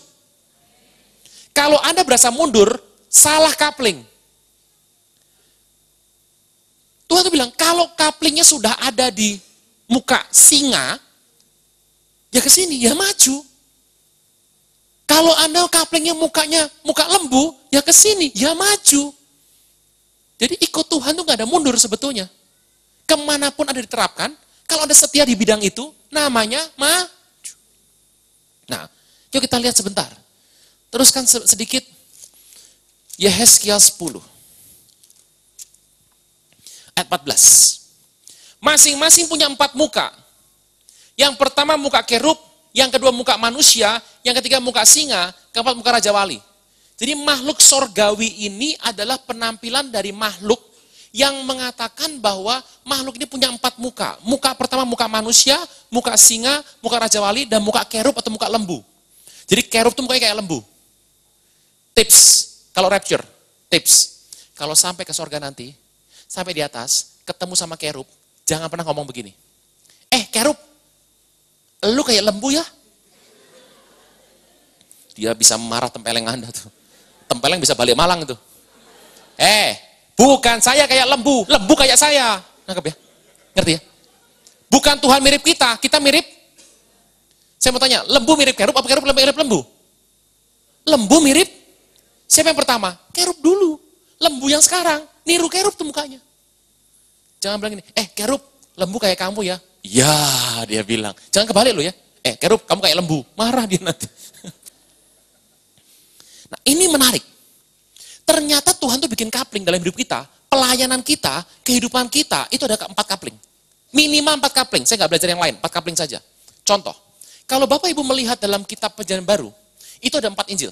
Kalau Anda berasa mundur, salah coupling. Tuhan tuh bilang, kalau couplingnya sudah ada di muka singa, ya ke sini, ya maju. Kalau Anda couplingnya mukanya muka lembu, ya ke sini, ya maju. Jadi ikut Tuhan tuh gak ada mundur sebetulnya. Kemanapun Anda diterapkan, kalau Anda setia di bidang itu, namanya maju. Nah, yuk kita lihat sebentar. Teruskan sedikit, Yeskiel 10. Ayat 14. Masing-masing punya 4 muka. Yang pertama muka kerub, yang kedua muka manusia, yang ketiga muka singa, keempat muka raja wali. Jadi makhluk sorgawi ini adalah penampilan dari makhluk yang mengatakan bahwa makhluk ini punya 4 muka. Muka pertama muka manusia, muka singa, muka raja wali, dan muka kerub atau muka lembu. Jadi kerub itu mukanya kayak lembu. Tips, kalau rapture, tips. Kalau sampai ke sorga nanti, sampai di atas, ketemu sama kerub, jangan pernah ngomong begini. Kerub, lu kayak lembu ya? Dia bisa marah tempeleng Anda tuh. Tempeleng bisa balik Malang tuh. Bukan saya kayak lembu, lembu kayak saya. Nangkep ya? Ngerti ya? Bukan Tuhan mirip kita, kita mirip. Saya mau tanya, lembu mirip kerub apa kerub mirip lembu? Lembu mirip. Siapa yang pertama? Kerub dulu. Lembu yang sekarang, niru kerub tuh mukanya. Jangan bilang ini, kerub, lembu kayak kamu ya? Ya, dia bilang. Jangan kebalik lo ya. Kerub, kamu kayak lembu. Marah dia nanti. Nah, ini menarik. Ternyata Tuhan tuh bikin coupling dalam hidup kita, pelayanan kita, kehidupan kita, itu ada 4 coupling. Minimal 4 coupling, saya nggak belajar yang lain, 4 coupling saja. Contoh, kalau Bapak Ibu melihat dalam kitab Perjanjian Baru, itu ada 4 Injil.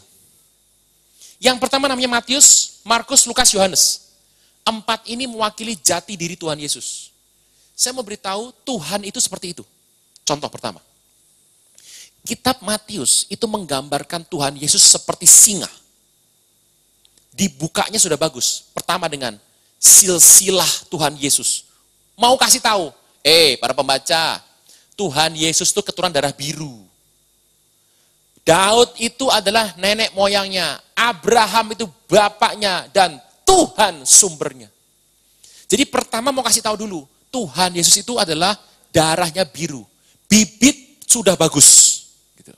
Yang pertama namanya Matius, Markus, Lukas, Yohanes. 4 ini mewakili jati diri Tuhan Yesus. Saya mau beritahu Tuhan itu seperti itu. Contoh pertama. Kitab Matius itu menggambarkan Tuhan Yesus seperti singa. Dibukanya sudah bagus. Pertama dengan silsilah Tuhan Yesus. Mau kasih tahu, para pembaca, Tuhan Yesus itu keturunan darah biru. Daud itu adalah nenek moyangnya, Abraham itu bapaknya, dan Tuhan sumbernya. Jadi pertama mau kasih tahu dulu, Tuhan Yesus itu adalah darahnya biru. Bibit sudah bagus. Gitu.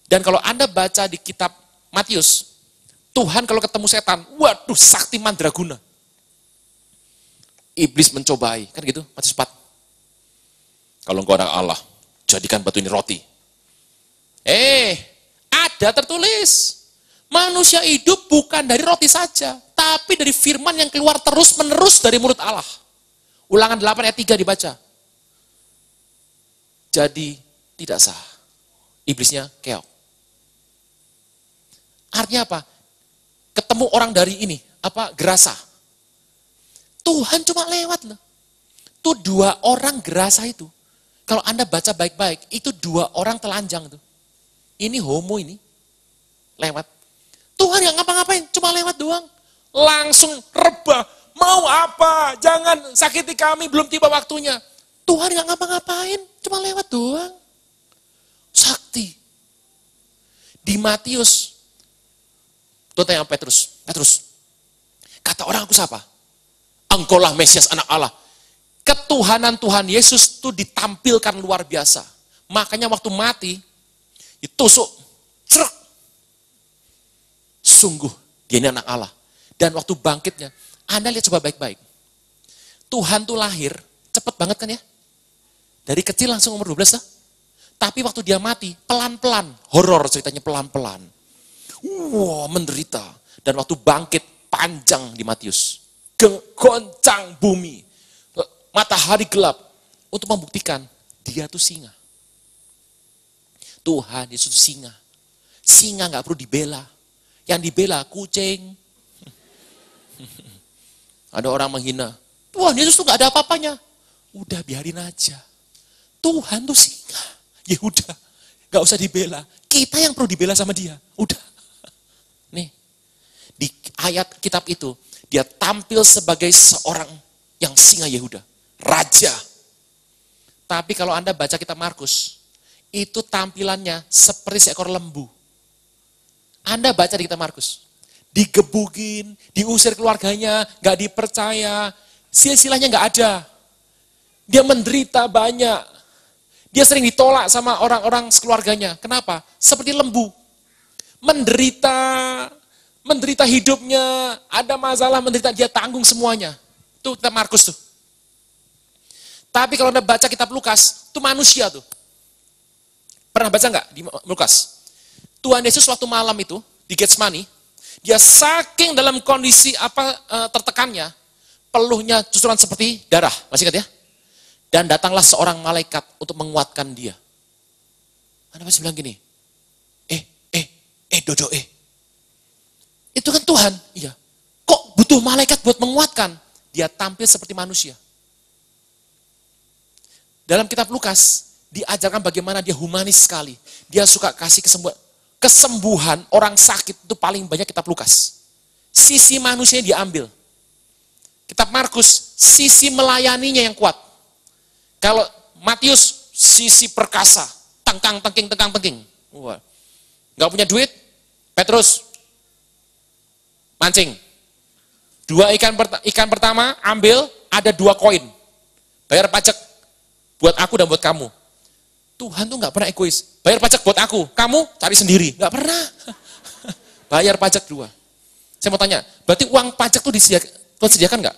Dan kalau Anda baca di kitab Matius, Tuhan kalau ketemu setan, waduh sakti mandraguna. Iblis mencobai, kan gitu, Matius 4. Kalau engkau anak Allah, jadikan batu ini roti. Ada tertulis, manusia hidup bukan dari roti saja, tapi dari firman yang keluar terus-menerus dari mulut Allah. Ulangan 8 ayat 3 dibaca. Jadi tidak sah. Iblisnya keok. Artinya apa? Ketemu orang dari ini, gerasa. Tuhan cuma lewat loh. Tuh 2 orang gerasa itu. Kalau Anda baca baik-baik, itu 2 orang telanjang tuh. Ini homo ini. Lewat. Tuhan nggak ngapa-ngapain, cuma lewat doang. Langsung rebah. Mau apa? Jangan sakiti kami, belum tiba waktunya. Tuhan nggak ngapa-ngapain, cuma lewat doang. Sakti. Di Matius, tuh tanya Petrus, kata orang aku siapa? Engkaulah Mesias anak Allah. Ketuhanan Tuhan Yesus itu ditampilkan luar biasa. Makanya waktu mati, ditusuk, cerek. Sungguh, dia ini anak Allah. Dan waktu bangkitnya, Anda lihat coba baik-baik. Tuhan tuh lahir, cepet banget kan ya? Dari kecil langsung umur 12 lah. Tapi waktu dia mati, pelan-pelan. Horor ceritanya pelan-pelan. Menderita. Dan waktu bangkit, panjang di Matius. Goncang bumi. Matahari gelap. Untuk membuktikan, dia tuh singa. Tuhan Yesus itu singa. Singa gak perlu dibela. Yang dibela kucing. Ada orang menghina. Tuhan Yesus tuh gak ada apa-apanya. Udah biarin aja. Tuhan tuh singa. Ya udah, gak usah dibela. Kita yang perlu dibela sama dia. Udah. Nih, di ayat kitab itu, dia tampil sebagai seorang yang singa Yehuda. Raja. Tapi kalau Anda baca kitab Markus, itu tampilannya seperti seekor lembu. Anda baca di kitab Markus. Digebugin, diusir keluarganya, gak dipercaya. Silsilahnya gak ada. Dia menderita banyak. Dia sering ditolak sama orang-orang sekeluarganya. Kenapa? Seperti lembu. Menderita hidupnya, ada masalah, menderita, dia tanggung semuanya. Itu kitab Markus tuh. Tapi kalau Anda baca kitab Lukas, itu manusia tuh. Pernah baca nggak di Lukas? Tuhan Yesus waktu malam itu, di Getsemani, dia saking dalam kondisi tertekannya, peluhnya cucuran seperti darah. Masih ingat ya? Dan datanglah seorang malaikat untuk menguatkan dia. Anda pasti bilang gini, Dodo. Itu kan Tuhan. Iya. Kok butuh malaikat buat menguatkan? Dia tampil seperti manusia. Dalam kitab Lukas, diajarkan bagaimana dia humanis sekali. Dia suka kasih kesembuhan orang sakit itu paling banyak kitab Lukas. Sisi manusianya diambil. Kitab Markus, sisi melayaninya yang kuat. Kalau Matius, sisi perkasa. Tengking. Wah. Nggak punya duit, Petrus, mancing. 2 ikan pertama, ambil, ada 2 koin. Bayar pajak buat aku dan buat kamu. Tuhan tuh nggak pernah egois. Bayar pajak buat aku, kamu cari sendiri. Nggak pernah. Bayar pajak 2. Saya mau tanya, berarti uang pajak tuh Tuhan sediakan nggak?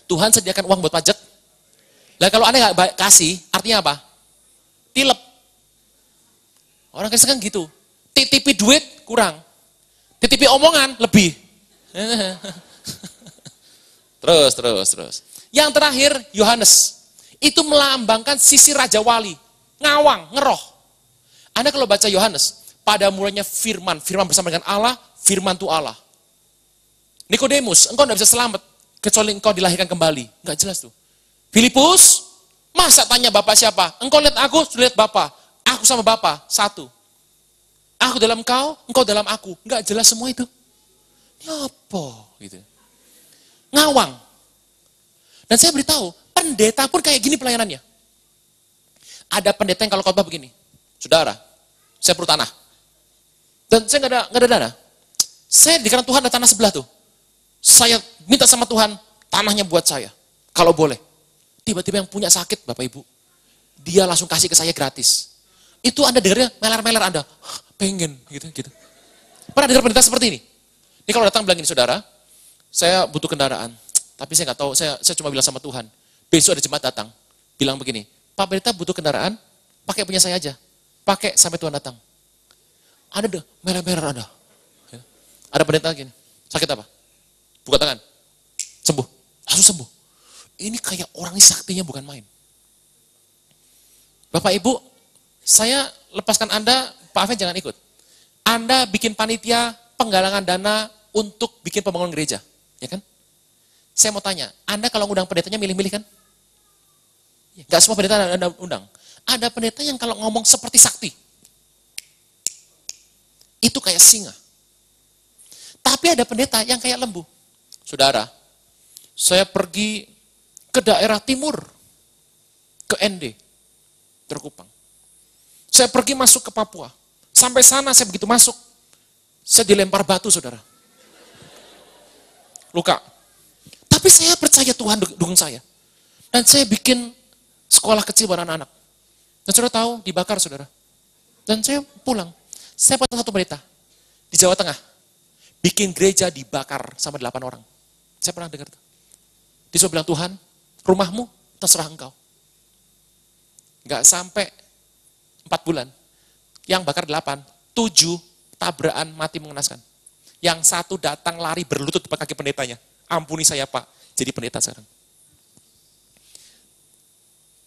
Tuhan sediakan uang buat pajak. Lah kalau Anda nggak kasih, artinya apa? Tilep. Orang Kristen kan gitu. Titipi duit kurang. Titipi omongan lebih. Terus. Yang terakhir Yohanes. Itu melambangkan sisi Raja Wali. Ngawang, ngeroh. Anda kalau baca Yohanes, pada mulanya firman bersama dengan Allah, firman itu Allah. Nikodemus, engkau tidak bisa selamat kecuali engkau dilahirkan kembali. Nggak jelas tuh. Filipus, masa tanya Bapak siapa? Engkau lihat aku, sudah lihat Bapak. Aku sama Bapak, satu. Aku dalam engkau dalam aku. Nggak jelas semua itu. Ya apa? Gitu. Ngawang. Dan saya beritahu, pendeta pun kayak gini pelayanannya. Ada pendeta yang kalau khotbah begini, saudara, saya perlu tanah. Dan saya nggak ada dana. Saya dikatakan Tuhan ada tanah sebelah tuh. Saya minta sama Tuhan, tanahnya buat saya. Kalau boleh. Tiba-tiba yang punya sakit, Bapak Ibu. Dia langsung kasih ke saya gratis. Itu Anda dengarnya, meler-meler Anda. Pengen, gitu. Pernah dengar pendeta seperti ini? Ini kalau datang bilang gini, saudara, saya butuh kendaraan. Tapi saya nggak tahu, saya cuma bilang sama Tuhan. Besok ada jemaat datang, bilang begini, Pak Pendeta butuh kendaraan, pakai punya saya aja. Pakai sampai Tuhan datang. Ada deh, merah-merah ada. Ya. Ada pendeta gini, sakit apa? Buka tangan, sembuh, langsung sembuh. Ini kayak orang ini saktinya bukan main. Bapak Ibu, saya lepaskan Anda, Pak Afen jangan ikut. Anda bikin panitia penggalangan dana untuk bikin pembangunan gereja, ya kan? Saya mau tanya, Anda kalau ngundang pendetanya milih-milih kan? Gak semua pendeta Anda undang. Ada pendeta yang kalau ngomong seperti sakti. Itu kayak singa. Tapi ada pendeta yang kayak lembu. Saudara, saya pergi ke daerah timur, ke ND, Terkupang. Saya pergi masuk ke Papua. Sampai sana saya begitu masuk, saya dilempar batu, saudara. Luka. Tapi saya percaya Tuhan dukung saya. Dan saya bikin sekolah kecil buat anak-anak. Dan saudara tahu, dibakar saudara. Dan saya pulang. Saya potong satu pendeta. Di Jawa Tengah. Bikin gereja dibakar sama 8 orang. Saya pernah dengar itu. Dia bilang, Tuhan, rumahmu terserah engkau. Enggak sampai 4 bulan. Yang bakar 8, 7 tabrakan mati mengenaskan. Yang satu datang lari berlutut di kaki pendetanya. Ampuni saya Pak, jadi pendeta sekarang.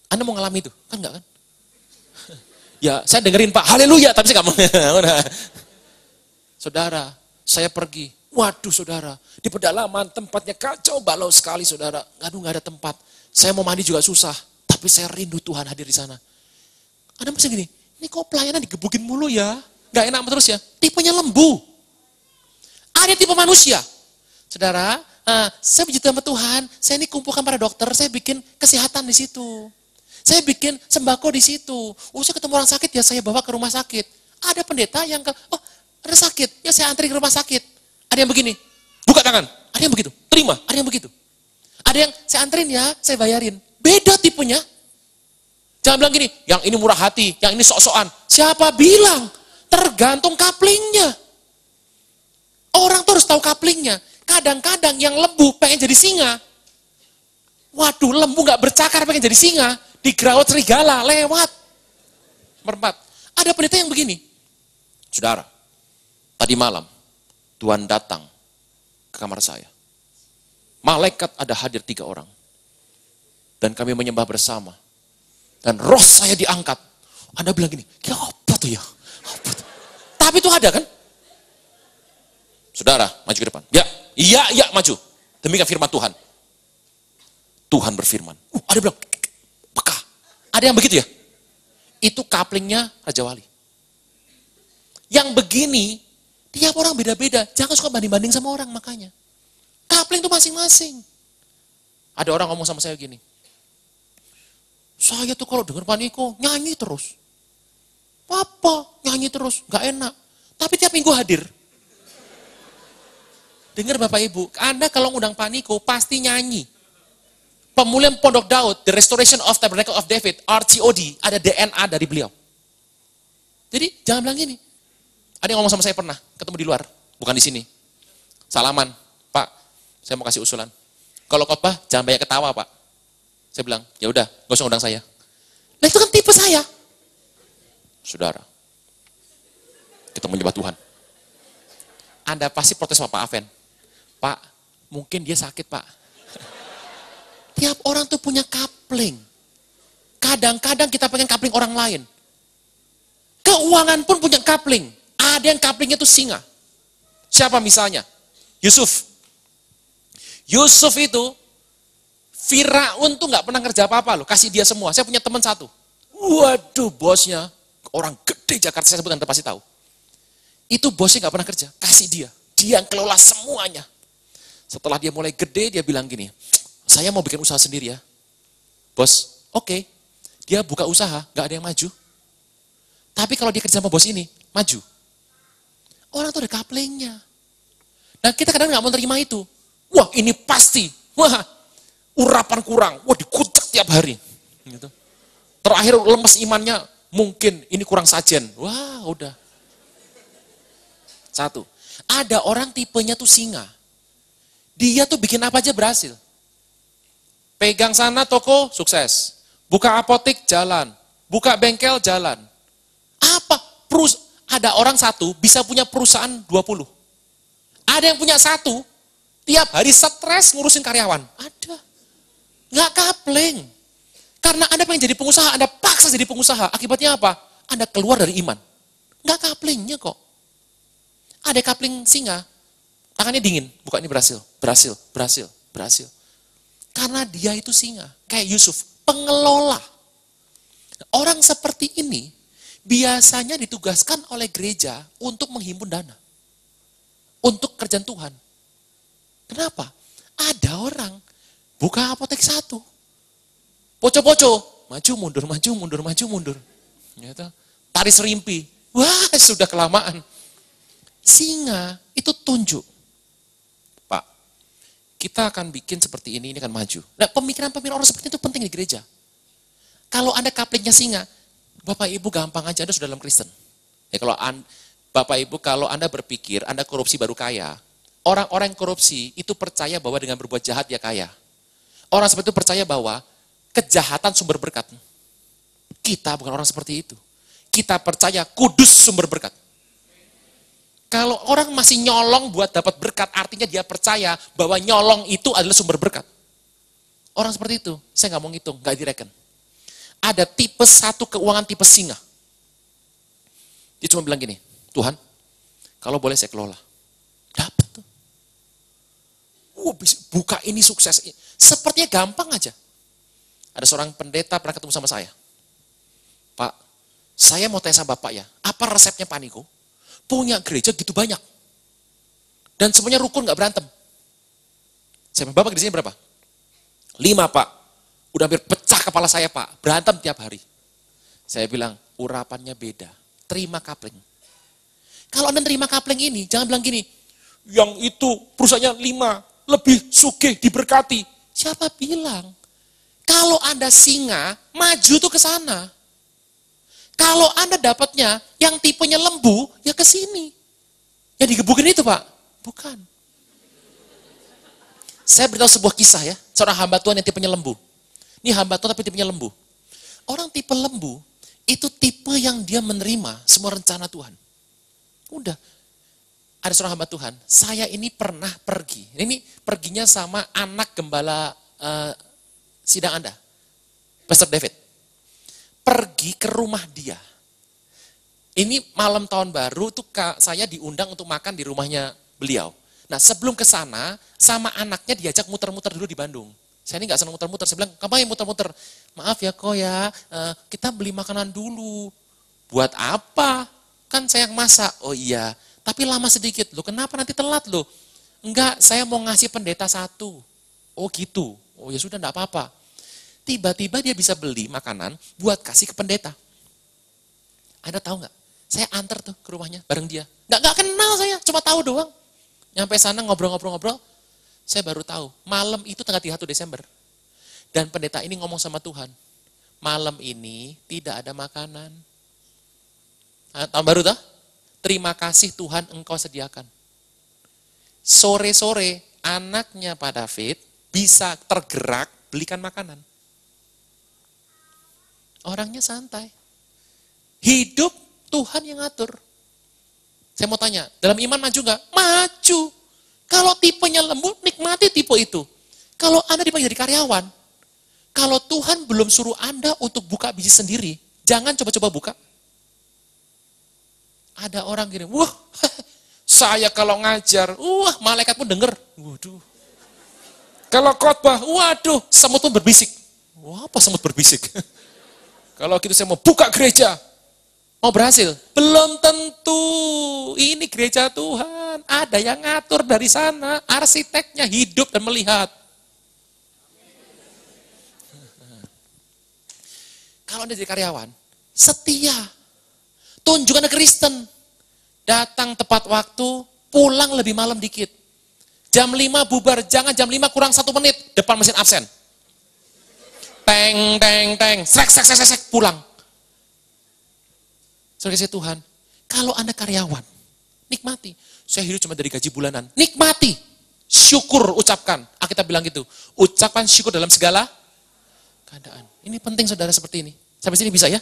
Anda mau ngalami itu? Kan enggak kan? Ya, saya dengerin Pak, haleluya, tapi saya enggak mau. Saudara, saya pergi. Waduh saudara, di pedalaman tempatnya kacau balau sekali saudara. Aduh enggak ada tempat. Saya mau mandi juga susah, tapi saya rindu Tuhan hadir di sana. Anda mesti gini, ini kok pelayanan digebukin mulu ya? Enggak enak terus ya? Tipenya lembu. Ada tipe manusia. Saudara, saya puji sama Tuhan, saya ini kumpulkan para dokter, saya bikin kesehatan di situ. Saya bikin sembako di situ. Saya ketemu orang sakit ya saya bawa ke rumah sakit. Ada pendeta yang ada sakit, ya saya antri ke rumah sakit. Ada yang begini, buka tangan. Ada yang begitu, terima. Ada yang begitu. Ada yang saya antrin ya, saya bayarin. Beda tipenya. Jangan bilang gini, yang ini murah hati, yang ini sok-sokan. Siapa bilang? Tergantung kaplingnya. Orang tuh harus tahu kaplingnya. Kadang-kadang yang lembu pengen jadi singa. Waduh, lembu gak bercakar pengen jadi singa. Digerawat serigala, lewat. Berempat. Ada pendeta yang begini. Saudara, tadi malam Tuhan datang ke kamar saya. Malaikat ada hadir 3 orang. Dan kami menyembah bersama. Dan roh saya diangkat. Anda bilang gini, kira apa tuh ya? Apa tuh? Tapi itu ada kan? Saudara, maju ke depan. Ya, iya, maju. Demikian firman Tuhan. Tuhan berfirman. Ada bilang, peka. Ada yang begitu ya? Itu kaplingnya Raja Wali. Yang begini, tiap orang beda-beda. Jangan suka banding-banding sama orang makanya. Kapling itu masing-masing. Ada orang ngomong sama saya gini. Saya tuh kalau dengar Paniko, nyanyi terus. Apa? Nyanyi terus, gak enak. Tapi tiap minggu hadir. Dengar Bapak Ibu, Anda kalau ngundang Paniko pasti nyanyi. Pemulihan Pondok Daud, The Restoration of Tabernacle of David, RCOD, ada DNA dari beliau. Jadi jangan bilang gini. Ada yang ngomong sama saya pernah, ketemu di luar, bukan di sini. Salaman, Pak, saya mau kasih usulan. Kalau khotbah jangan banyak ketawa Pak. Saya bilang, ya udah, gak usah undang saya. Nah itu kan tipe saya. Saudara, kita menyembah Tuhan. Anda pasti protes sama Pak Afen. Pak, mungkin dia sakit Pak. Tiap orang tuh punya kapling. Kadang-kadang kita pengen kapling orang lain. Keuangan pun punya kapling. Ada yang kaplingnya tuh singa. Siapa misalnya? Yusuf. Yusuf itu, Firaun tuh nggak pernah kerja apa-apa loh, kasih dia semua. Saya punya teman satu. Waduh, bosnya, orang gede Jakarta, saya sebut Anda pasti tahu. Itu bosnya nggak pernah kerja, kasih dia. Dia yang kelola semuanya. Setelah dia mulai gede, dia bilang gini, saya mau bikin usaha sendiri ya. Bos, oke. Dia buka usaha, nggak ada yang maju. Tapi kalau dia kerja sama bos ini, maju. Orang tuh ada kaplengnya. Dan kita kadang nggak mau terima itu. Wah, ini pasti. Wah, urapan kurang. Wah, dikucek tiap hari. Gitu. Terakhir lemes imannya, mungkin ini kurang sajen. Wah, udah. Satu, ada orang tipenya tuh singa. Dia tuh bikin apa aja berhasil. Pegang sana toko, sukses. Buka apotik, jalan. Buka bengkel, jalan. Apa? Ada orang satu bisa punya perusahaan 20. Ada yang punya satu, tiap hari stres ngurusin karyawan. Ada. Nggak kapleng. Karena Anda pengen jadi pengusaha, Anda paksa jadi pengusaha. Akibatnya apa? Anda keluar dari iman. Nggak kaplengnya kok. Ada kapling singa, tangannya dingin. Buka ini berhasil, berhasil, berhasil, berhasil. Karena dia itu singa, kayak Yusuf, pengelola. Orang seperti ini biasanya ditugaskan oleh gereja untuk menghimpun dana. Untuk kerjaan Tuhan. Kenapa? Ada orang buka apotek satu. Poco-poco, maju mundur, maju mundur, maju mundur. Gitu. Tari serimpi. Wah, sudah kelamaan. Singa itu tunjuk. Pak, kita akan bikin seperti ini akan maju. Nah, pemikiran-pemikiran orang seperti itu penting di gereja. Kalau Anda kaplingnya singa, Bapak Ibu gampang aja, Anda sudah dalam Kristen. Ya, kalau Bapak Ibu, kalau Anda berpikir Anda korupsi baru kaya, orang-orang yang korupsi itu percaya bahwa dengan berbuat jahat dia kaya. Orang seperti itu percaya bahwa kejahatan sumber berkat. Kita bukan orang seperti itu. Kita percaya kudus sumber berkat. Kalau orang masih nyolong buat dapat berkat, artinya dia percaya bahwa nyolong itu adalah sumber berkat. Orang seperti itu, saya nggak mau ngitung, nggak direken. Ada tipe satu keuangan tipe singa. Dia cuma bilang gini, Tuhan, kalau boleh saya kelola. Dapat tuh. Buka ini sukses. Sepertinya gampang aja. Ada seorang pendeta pernah ketemu sama saya. Pak, saya mau tanya sama Bapak ya, apa resepnya Pak Niko? Punya gereja gitu banyak. Dan semuanya rukun gak berantem. Saya bilang, Bapak di sini berapa? 5 Pak. Udah hampir pecah kepala saya Pak. Berantem tiap hari. Saya bilang, urapannya beda. Terima kapling. Kalau Anda terima kapling ini, jangan bilang gini, yang itu perusahaannya 5, lebih sugih, diberkati. Siapa bilang? Kalau Anda singa, maju tuh ke sana. Kalau Anda dapatnya yang tipenya lembu, ya ke sini. Yang digebukin itu Pak? Bukan. Saya beritahu sebuah kisah ya, seorang hamba Tuhan yang tipenya lembu. Ini hamba Tuhan tapi tipenya lembu. Orang tipe lembu, itu tipe yang dia menerima semua rencana Tuhan. Udah. Ada seorang hamba Tuhan, saya ini pernah pergi. Ini perginya sama anak gembala sidang Anda, Pastor David. Pergi ke rumah dia. Ini malam tahun baru tuh saya diundang untuk makan di rumahnya beliau. Nah sebelum ke sana, sama anaknya diajak muter-muter dulu di Bandung. Saya ini gak senang muter-muter, saya bilang, ngapain muter-muter? Maaf ya kok ya, kita beli makanan dulu. Buat apa? Kan saya yang masak. Oh iya, tapi lama sedikit. Loh kenapa nanti telat loh? Enggak, saya mau ngasih pendeta 1. Oh gitu, oh ya sudah enggak apa-apa. Tiba-tiba dia bisa beli makanan buat kasih ke pendeta. Anda tahu nggak? Saya antar tuh ke rumahnya bareng dia. Nggak kenal saya, cuma tahu doang. Nyampe sana ngobrol-ngobrol, saya baru tahu. Malam itu tanggal 31 Desember. Dan pendeta ini ngomong sama Tuhan. Malam ini tidak ada makanan. Tahun baru tuh? Terima kasih Tuhan engkau sediakan. Sore-sore anaknya Pak David bisa tergerak belikan makanan. Orangnya santai. Hidup Tuhan yang ngatur. Saya mau tanya, dalam iman maju nggak? Maju. Kalau tipenya lembut, nikmati tipe itu. Kalau Anda dipanggil jadi karyawan, kalau Tuhan belum suruh Anda untuk buka bisnis sendiri, jangan coba-coba buka. Ada orang gini, wah, saya kalau ngajar, malaikat pun denger. Waduh. Kalau khotbah, waduh, semut pun berbisik. Wah, apa semut berbisik? Kalau gitu saya mau buka gereja. Mau berhasil? Belum tentu. Ini gereja Tuhan. Ada yang ngatur dari sana. Arsiteknya hidup dan melihat. Kalau Anda jadi karyawan, setia. Tunjukkan Kristen. Datang tepat waktu, pulang lebih malam dikit. Jam 5 bubar, jangan jam 5 kurang 1 menit, depan mesin absen. Teng, teng, teng, srek, pulang. Saudara Tuhan, kalau Anda karyawan, nikmati. Saya hidup cuma dari gaji bulanan, nikmati. Syukur ucapkan, kita bilang gitu. Ucapkan syukur dalam segala keadaan. Ini penting saudara seperti ini. Sampai sini bisa ya?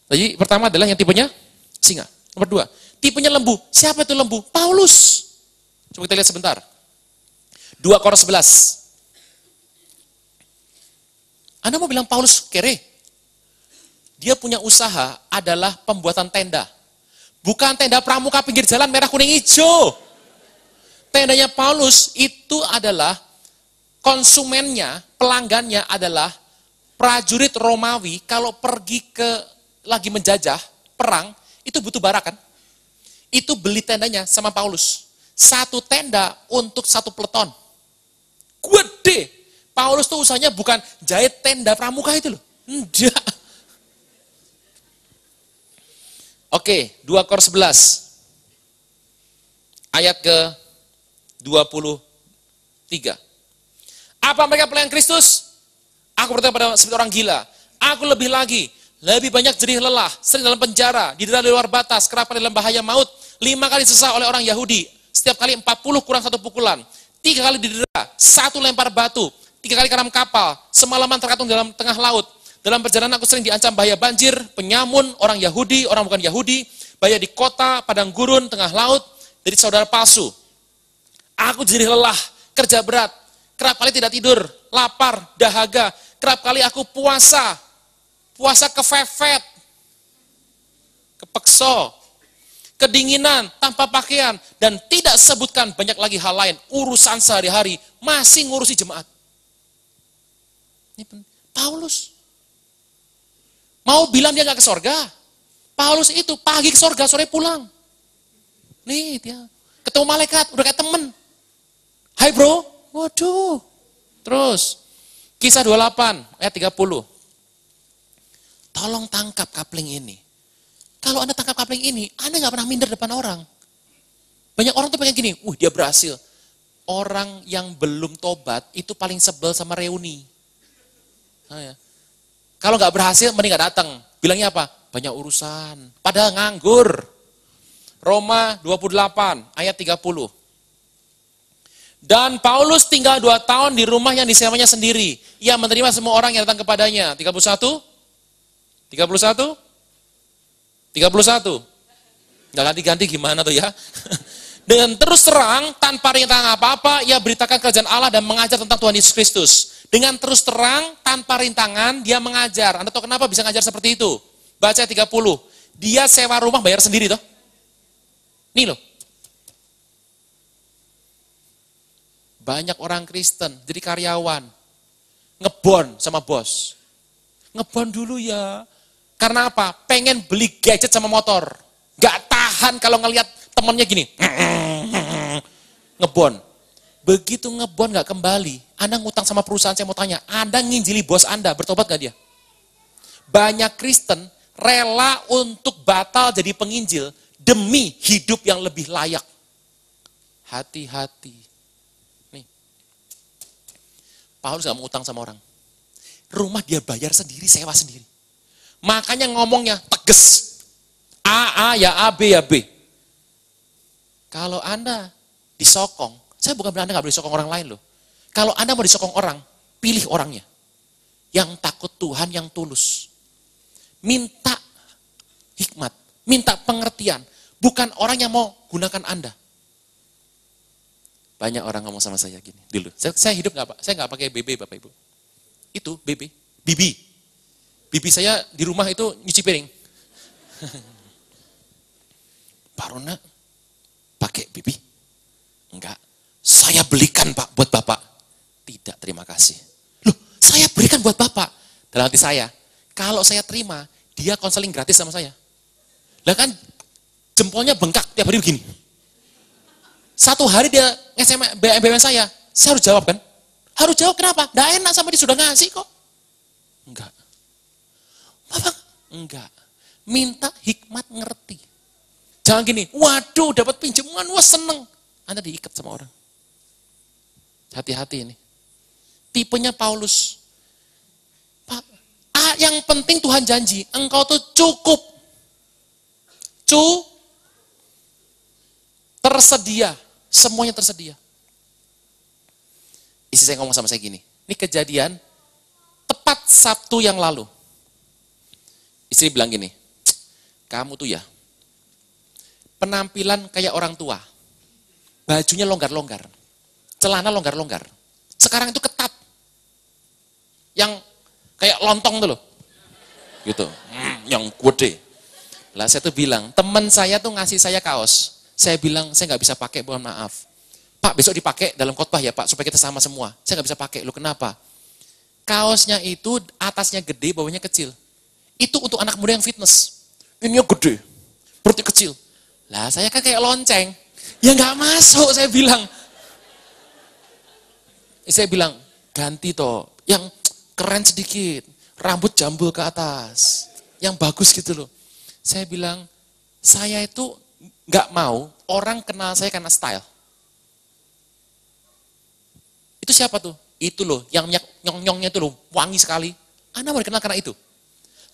Jadi pertama adalah yang tipenya singa. Nomor 2, tipenya lembu. Siapa itu lembu? Paulus. Coba kita lihat sebentar. 2 Korintus 11. Anda mau bilang Paulus kere? Dia punya usaha adalah pembuatan tenda. Bukan tenda pramuka pinggir jalan merah kuning hijau. Tendanya Paulus itu adalah konsumennya, pelanggannya adalah prajurit Romawi. Kalau pergi lagi menjajah, perang, itu butuh bara kan? Itu beli tendanya sama Paulus. 1 tenda untuk 1 peleton. Gede. Paulus tuh usahanya bukan jahit tenda pramuka itu loh. Enggak. Oke, 2 Korintus 11. Ayat ke 23. Apa mereka pelayan Kristus? Aku berkata pada seperti orang gila. Aku lebih lagi, lebih banyak jerih lelah, sering dalam penjara, didera di luar batas, kerapat dalam bahaya maut, 5 kali disesah oleh orang Yahudi, setiap kali 40 kurang 1 pukulan, 3 kali didera, 1 lempar batu, 3 kali karam kapal, semalaman terkatung dalam tengah laut. Dalam perjalanan aku sering diancam bahaya banjir, penyamun, orang Yahudi, orang bukan Yahudi, bahaya di kota, padang gurun, tengah laut, dari saudara palsu. Aku jerih lelah, kerja berat, kerap kali tidak tidur, lapar, dahaga, kerap kali aku puasa kefefet, kepekso, kedinginan, tanpa pakaian, dan tidak sebutkan banyak lagi hal lain, urusan sehari-hari, masih ngurusi jemaat. Ini Paulus. Mau bilang dia nggak ke sorga? Paulus itu pagi ke sorga, sore pulang. Nih dia, ketemu malaikat, udah kayak temen. Hai bro, waduh. Terus, Kisah 28, ayat 30. Tolong tangkap kapling ini. Kalau Anda tangkap kapling ini, Anda nggak pernah minder depan orang. Banyak orang tuh pengen gini, dia berhasil. Orang yang belum tobat, itu paling sebel sama reuni. Nah, ya. Kalau nggak berhasil, mending nggak datang. Bilangnya apa? Banyak urusan. Padahal nganggur. Roma 28, ayat 30. Dan Paulus tinggal 2 tahun di rumah yang disewanya sendiri. Ia menerima semua orang yang datang kepadanya. 31? 31? 31? Nggak ganti-ganti gimana tuh ya? Dengan terus terang, tanpa rintangan apa-apa, ia beritakan kerajaan Allah dan mengajar tentang Tuhan Yesus Kristus. Dengan terus terang, tanpa rintangan, dia mengajar. Anda tahu kenapa bisa ngajar seperti itu? Baca 30. Dia sewa rumah bayar sendiri toh. Nih loh. Banyak orang Kristen jadi karyawan. Ngebon sama bos. Ngebon dulu ya. Karena apa? Pengen beli gadget sama motor. Gak tahan kalau ngelihat temennya gini. Ngebon. Begitu ngebon gak kembali. Anda ngutang sama perusahaan, saya mau tanya. Anda nginjili bos Anda, bertobat gak dia? Banyak Kristen rela untuk batal jadi penginjil demi hidup yang lebih layak. Hati-hati. Nih. Paulus gak mau utang sama orang. Rumah dia bayar sendiri, sewa sendiri. Makanya ngomongnya tegas. A ya A, B ya B. Kalau Anda disokong, saya bukan bilang Anda gak boleh disokong orang lain loh. Kalau Anda mau disokong orang, pilih orangnya. Yang takut Tuhan, yang tulus. Minta hikmat, minta pengertian. Bukan orang yang mau gunakan Anda. Banyak orang ngomong sama saya gini dulu. Saya hidup nggak Pak? Saya nggak pakai BB Bapak Ibu. Itu BB, Bibi. Bibi saya di rumah itu nyuci piring. Pak Rona pakai Bibi? Enggak. Saya belikan Pak buat Bapak. Tidak. terima kasih. Loh, saya berikan buat Bapak. Dalam hati saya, kalau saya terima, dia konseling gratis sama saya. Lah kan jempolnya bengkak tiap hari begini. Satu hari dia nge-SMS BBM saya harus jawab kan? Harus jawab kenapa? Nggak enak sama dia sudah ngasih kok. Enggak. Bapak, enggak. Minta hikmat ngerti. Jangan gini, waduh dapat pinjaman, wah seneng. Anda diikat sama orang. Hati-hati ini. Tipenya Paulus. Pak, yang penting Tuhan janji, engkau tuh cukup. Tersedia. Semuanya tersedia. Istri saya ngomong sama saya gini, ini kejadian tepat Sabtu yang lalu. Istri bilang gini, kamu tuh ya, penampilan kayak orang tua. Bajunya longgar-longgar. Celana longgar-longgar. Sekarang itu ketat. Yang kayak lontong tuh loh. Gitu. Yang gede. Lah saya tuh bilang, teman saya tuh ngasih saya kaos. Saya bilang, saya nggak bisa pakai, mohon maaf. Pak, besok dipakai dalam khotbah ya Pak, supaya kita sama semua. Saya nggak bisa pakai. Loh kenapa? Kaosnya itu atasnya gede, bawahnya kecil. Itu untuk anak muda yang fitness. Ini gede, perutnya kecil. Lah saya kan kayak lonceng. Ya nggak masuk, saya bilang. Saya bilang, ganti toh, yang keren sedikit, rambut jambul ke atas, yang bagus gitu loh. Saya bilang, saya itu nggak mau orang kenal saya karena style. Itu siapa tuh? Itu loh, yang minyak nyong-nyongnya itu loh, wangi sekali. Anda mau dikenal karena itu.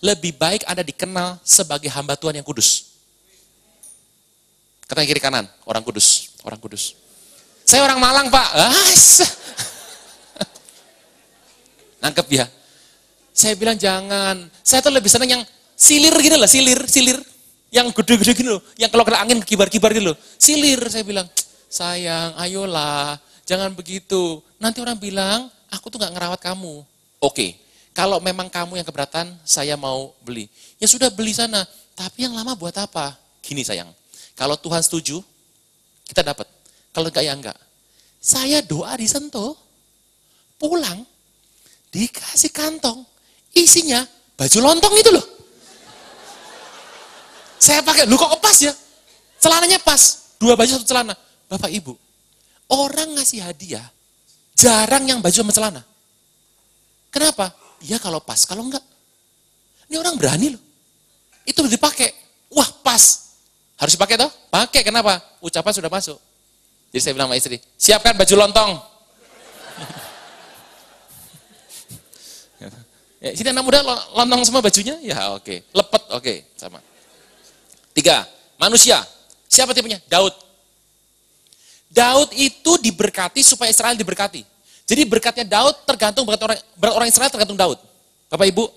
Lebih baik Anda dikenal sebagai hamba Tuhan yang kudus. Kata kiri kanan, orang kudus, orang kudus. Saya orang Malang Pak. Nangkep ya. Saya bilang jangan. Saya tuh lebih senang yang silir gini loh, silir. Yang gede-gede gini loh, yang kalau kena angin kibar-kibar gitu loh. Silir, saya bilang, sayang, ayolah, jangan begitu. Nanti orang bilang, aku tuh gak ngerawat kamu. Oke, kalau memang kamu yang keberatan, saya mau beli. Ya sudah beli sana, tapi yang lama buat apa? Gini sayang, kalau Tuhan setuju, kita dapat. Kalau enggak ya enggak. Saya doa di Sentul, pulang, dikasih kantong, isinya baju lontong itu loh. Saya pakai, lu kok pas ya? Celananya pas, 2 baju 1 celana. Bapak Ibu, orang ngasih hadiah, jarang yang baju sama celana. Kenapa? Dia kalau pas, kalau enggak. Ini orang berani loh. Itu dipakai, wah pas. Harus dipakai toh? Pakai, kenapa? Ucapan sudah masuk. Jadi saya bilang sama istri, siapkan baju lontong. Ya, sini anak muda lontong semua bajunya? Ya oke. Lepet, oke, sama. 3, manusia. Siapa tipenya? Daud. Daud itu diberkati supaya Israel diberkati. Jadi berkatnya Daud tergantung, berat orang Israel tergantung Daud. Bapak Ibu,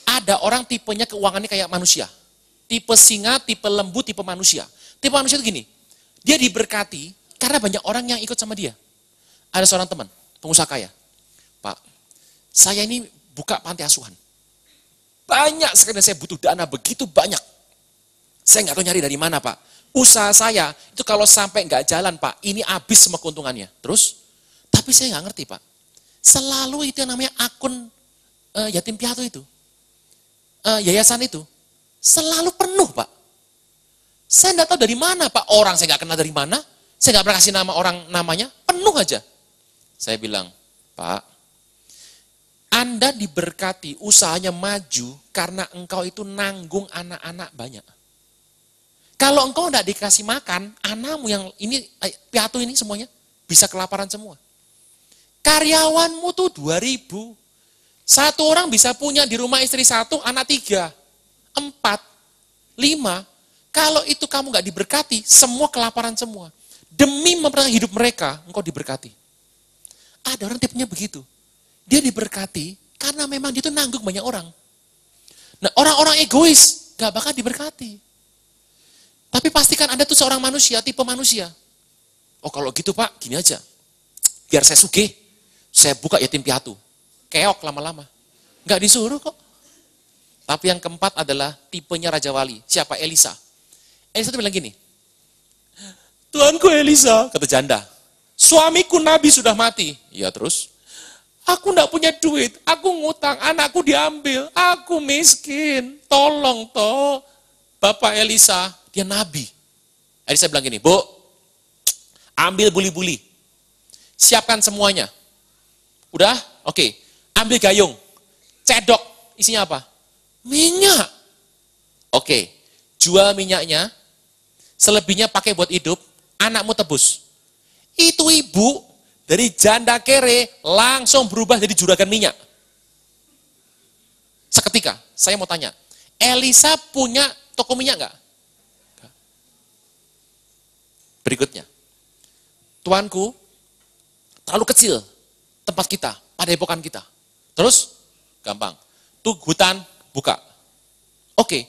ada orang tipenya keuangannya kayak manusia. Tipe singa, tipe lembu, tipe manusia. Tipe manusia itu gini, dia diberkati karena banyak orang yang ikut sama dia. Ada seorang teman, pengusaha kaya. Pak, saya ini buka panti asuhan. Banyak sekali saya butuh dana, begitu banyak. Saya nggak tahu nyari dari mana Pak. Usaha saya itu kalau sampai nggak jalan Pak, ini habis semua keuntungannya. Terus, tapi saya nggak ngerti Pak. Selalu itu yang namanya akun yatim piatu itu, yayasan itu, selalu penuh Pak. Saya nggak tahu dari mana Pak. Orang saya nggak kenal dari mana. Saya nggak pernah kasih nama orang namanya, penuh aja. Saya bilang, Pak, Anda diberkati, usahanya maju karena engkau itu nanggung anak-anak banyak. Kalau engkau tidak dikasih makan, anakmu yang ini, piatu ini semuanya, bisa kelaparan semua. Karyawanmu tuh 2.000. Satu orang bisa punya di rumah istri 1, anak 3, 4, 5. Kalau itu kamu nggak diberkati, semua kelaparan semua. Demi mempertahankan hidup mereka, engkau diberkati. Ada orang tipenya begitu. Dia diberkati karena memang dia tuh nanggung banyak orang. Nah orang-orang egois, gak bakal diberkati. Tapi pastikan Anda tuh seorang manusia, tipe manusia. Oh kalau gitu Pak, gini aja. Biar saya sugih, saya buka yatim piatu. Keok lama-lama. Nggak disuruh kok. Tapi yang keempat adalah tipenya Raja Wali. Siapa? Elisa. Elisa tuh bilang gini, Tuanku Elisa, kata janda, suamiku Nabi sudah mati. Ya terus, Aku enggak punya duit, aku ngutang, anakku diambil, aku miskin. Tolong toh, Bapak Elisa, dia nabi. Elisa bilang gini, Bu, ambil buli-buli, siapkan semuanya. Udah? Oke. Ambil gayung, cedok, isinya apa? Minyak. Oke, jual minyaknya, selebihnya pakai buat hidup, anakmu tebus. Itu ibu dari janda kere langsung berubah jadi juragan minyak. Seketika, saya mau tanya, Elisa punya toko minyak nggak? Berikutnya, tuanku terlalu kecil tempat kita, padepokan kita. Terus, gampang, tuh hutan buka. Oke,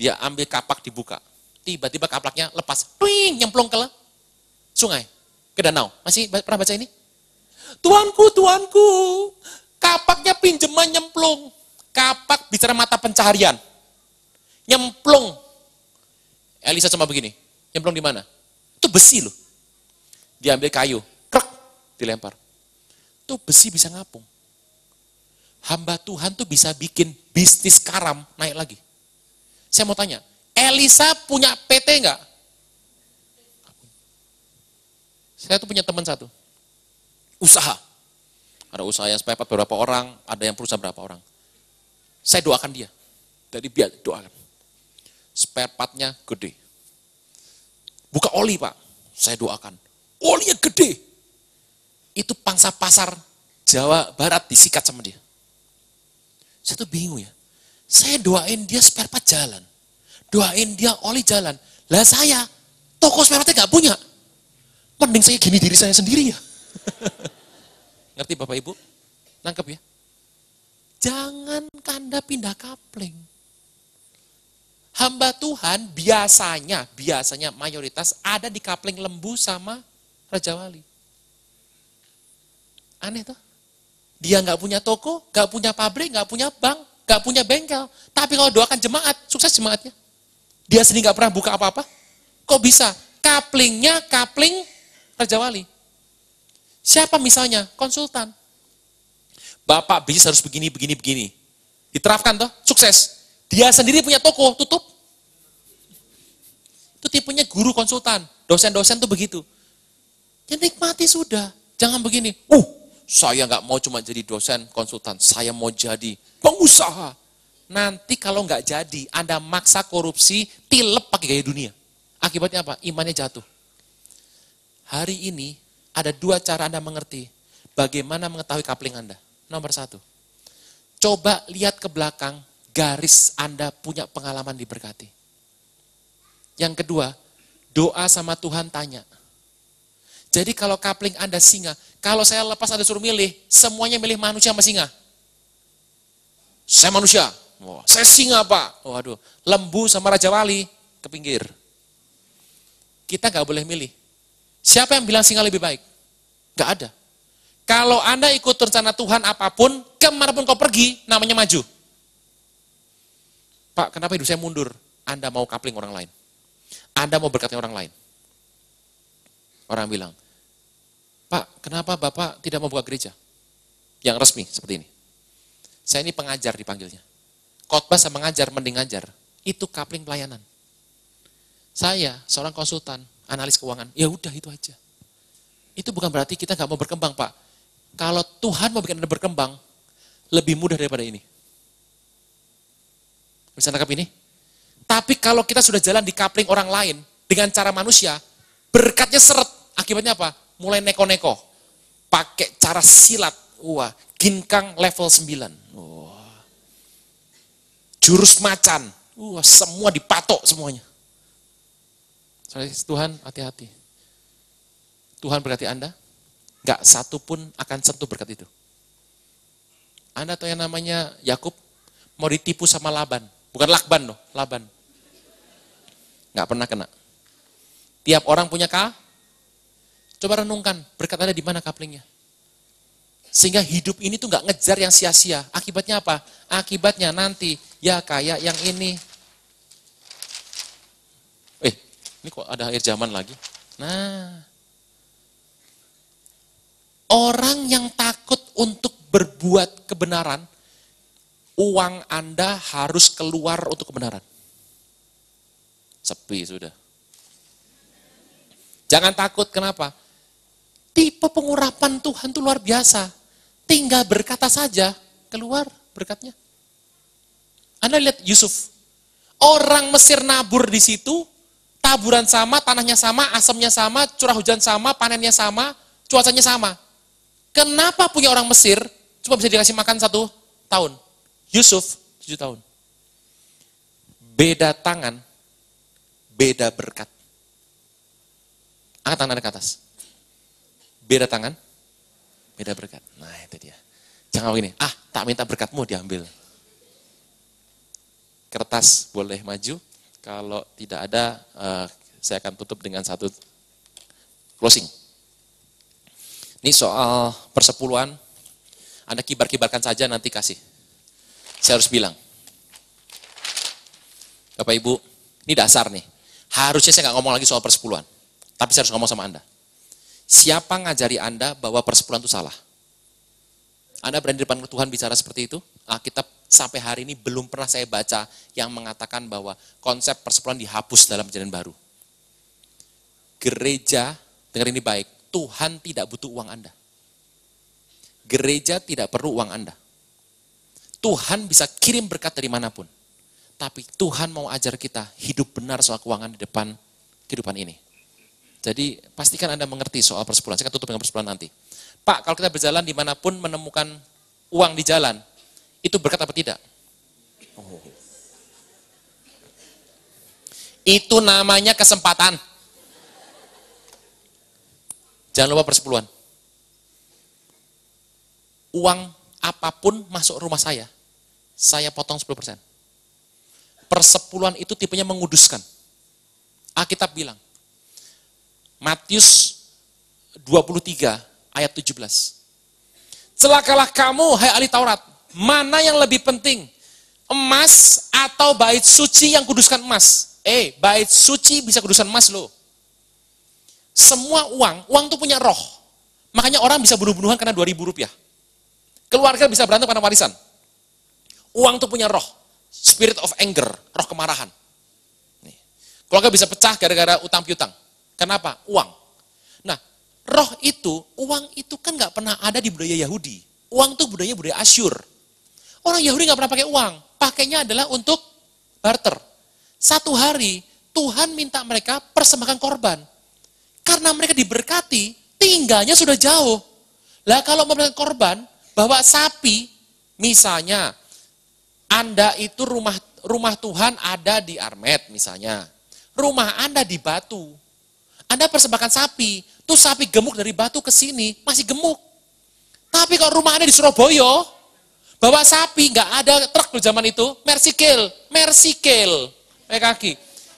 dia ambil kapak dibuka. Tiba-tiba kapaknya lepas, twing, nyemplung ke sungai, ke danau. Masih pernah baca ini? Tuanku, kapaknya pinjeman nyemplung. Kapak bicara mata pencaharian. Nyemplung. Elisa cuma begini, nyemplung di mana? Itu besi loh. Diambil kayu, krek, dilempar. Itu besi bisa ngapung. Hamba Tuhan tuh bisa bikin bisnis karam naik lagi. Saya mau tanya, Elisa punya PT enggak? Saya tuh punya teman satu, usaha. Ada usaha yang spare part beberapa orang, ada yang perusahaan berapa orang. Saya doakan dia, dari biar doakan. Spare partnya gede. Buka oli Pak, saya doakan. Olinya gede. Itu pangsa pasar Jawa Barat disikat sama dia. Saya tuh bingung ya. Saya doain dia spare part jalan. Doain dia oli jalan. Lah saya, toko spare partnya gak punya. Mending saya gini diri saya sendiri ya. Ngerti Bapak Ibu? Nangkep ya? Jangan Anda pindah kapling. Hamba Tuhan biasanya mayoritas ada di kapling Lembu sama Raja Wali. Aneh tuh. Dia nggak punya toko, nggak punya pabrik, nggak punya bank, nggak punya bengkel. Tapi kalau doakan jemaat, sukses jemaatnya. Dia sendiri nggak pernah buka apa-apa. Kok bisa? Kaplingnya kapling Raja Wali. Siapa misalnya? Konsultan. Bapak bisnis harus begini. Diterapkan toh, sukses. Dia sendiri punya toko, tutup. Itu tipenya guru konsultan. Dosen-dosen tuh begitu. Ya nikmati sudah. Jangan begini. Saya nggak mau cuma jadi dosen konsultan, saya mau jadi pengusaha. Nanti kalau nggak jadi, Anda maksa korupsi, tilep pakai gaya dunia. Akibatnya apa? Imannya jatuh. Hari ini ada 2 cara Anda mengerti bagaimana mengetahui kapling Anda. Nomor 1, coba lihat ke belakang, garis Anda punya pengalaman diberkati. Yang kedua, doa sama Tuhan tanya. Jadi kalau kapling Anda singa, kalau saya lepas Anda suruh milih, semuanya milih manusia sama singa. Saya manusia. Saya singa Pak. Waduh, Lembu sama Raja Wali ke pinggir. Kita nggak boleh milih. Siapa yang bilang singa lebih baik? Nggak ada. Kalau Anda ikut rencana Tuhan apapun, kemanapun kau pergi, namanya maju. Pak, kenapa hidup saya mundur? Anda mau kapling orang lain. Anda mau berkatnya orang lain. Orang bilang, Pak, kenapa Bapak tidak mau buka gereja? Yang resmi, seperti ini. Saya ini pengajar dipanggilnya. Khotbah sama mengajar, mending ngajar. Itu kapling pelayanan. Saya, seorang konsultan, analis keuangan, ya udah itu aja. Itu bukan berarti kita nggak mau berkembang, Pak. Kalau Tuhan mau bikin Anda berkembang, lebih mudah daripada ini. Bisa nangkap ini? Tapi kalau kita sudah jalan di kapling orang lain, dengan cara manusia, berkatnya seret. Akibatnya apa? Mulai neko-neko. Pakai cara silat. Wah, ginkang level 9. Wah. Jurus macan. Wah, semua dipatok semuanya. Tuhan, hati-hati. Tuhan berkati Anda, gak satu pun akan sentuh berkat itu. Anda tahu yang namanya Yakub mau ditipu sama Laban. Bukan Lakban loh, Laban. Gak pernah kena. Tiap orang punya coba renungkan, berkat Anda di mana kaplingnya. Sehingga hidup ini tuh gak ngejar yang sia-sia. Akibatnya apa? Akibatnya nanti, ya kayak yang ini. Ini kok ada akhir zaman lagi. Nah, orang yang takut untuk berbuat kebenaran, uang Anda harus keluar untuk kebenaran. Sepi sudah. Jangan takut, kenapa? Tipe pengurapan Tuhan itu luar biasa. Tinggal berkata saja, keluar berkatnya. Anda lihat Yusuf. Orang Mesir nabur di situ, taburan sama, tanahnya sama, asamnya sama, curah hujan sama, panennya sama, cuacanya sama. Kenapa punya orang Mesir cuma bisa dikasih makan 1 tahun? Yusuf 7 tahun. Beda tangan, beda berkat. Angkat tangan Anda ke atas. Beda tangan, beda berkat. Nah itu dia. Jangan begini, tak minta berkatmu diambil. Kertas boleh maju. Kalau tidak ada, saya akan tutup dengan satu closing. Ini soal persepuluhan, Anda kibar-kibarkan saja nanti kasih. Saya harus bilang. Bapak Ibu, ini dasar nih. Harusnya saya nggak ngomong lagi soal persepuluhan. Tapi saya harus ngomong sama Anda. Siapa ngajari Anda bahwa persepuluhan itu salah? Anda berani di depan Tuhan bicara seperti itu? Alkitab sampai hari ini belum pernah saya baca yang mengatakan bahwa konsep persepuluhan dihapus dalam Perjanjian Baru. Gereja, dengar ini baik, Tuhan tidak butuh uang Anda. Gereja tidak perlu uang Anda. Tuhan bisa kirim berkat dari manapun. Tapi Tuhan mau ajar kita hidup benar soal keuangan di depan kehidupan ini. Jadi pastikan Anda mengerti soal persepuluhan. Saya akan tutup dengan persepuluhan nanti. Pak, kalau kita berjalan dimanapun menemukan uang di jalan, itu berkat apa tidak? Itu namanya kesempatan. Jangan lupa persepuluhan. Uang apapun masuk rumah saya potong 10%. Persepuluhan itu tipenya menguduskan. Alkitab bilang, Matius 23 ayat 17. Celakalah kamu, hai ahli Taurat, mana yang lebih penting? Emas atau bait suci yang kuduskan emas? Bait suci bisa kuduskan emas loh. Semua uang itu punya roh. Makanya orang bisa bunuh-bunuhan karena 2.000 rupiah. Keluarga bisa berantem karena warisan. Uang itu punya roh. Spirit of anger, roh kemarahan. Nih. Keluarga bisa pecah gara-gara utang piutang. Kenapa? Uang. Nah, roh itu, uang itu kan nggak pernah ada di budaya Yahudi. Uang itu budaya Asyur. Orang Yahudi nggak pernah pakai uang. Pakainya adalah untuk barter. Satu hari, Tuhan minta mereka persembahkan korban. Karena mereka diberkati, tinggalnya sudah jauh. Lah kalau memberikan korban, bawa sapi, misalnya, Anda itu rumah Tuhan ada di Armet misalnya. Rumah Anda di Batu. Anda persembahkan sapi, tuh sapi gemuk dari Batu ke sini, masih gemuk. Tapi kalau rumah Anda di Surabaya, bawa sapi, nggak ada truk di zaman itu, mercy kill, pakai kaki.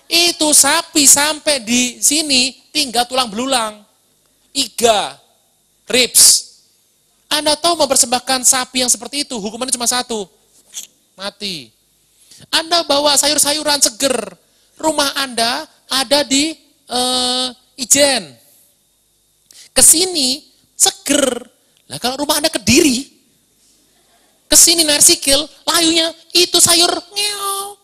Itu sapi sampai di sini, tinggal tulang belulang, iga, ribs. Anda tahu mempersembahkan sapi yang seperti itu, hukumannya cuma 1, mati. Anda bawa sayur-sayuran seger, rumah Anda ada di Ijen. Kesini seger. Nah kalau rumah Anda Kediri, kesini Narsikil, layunya itu sayur ngeok.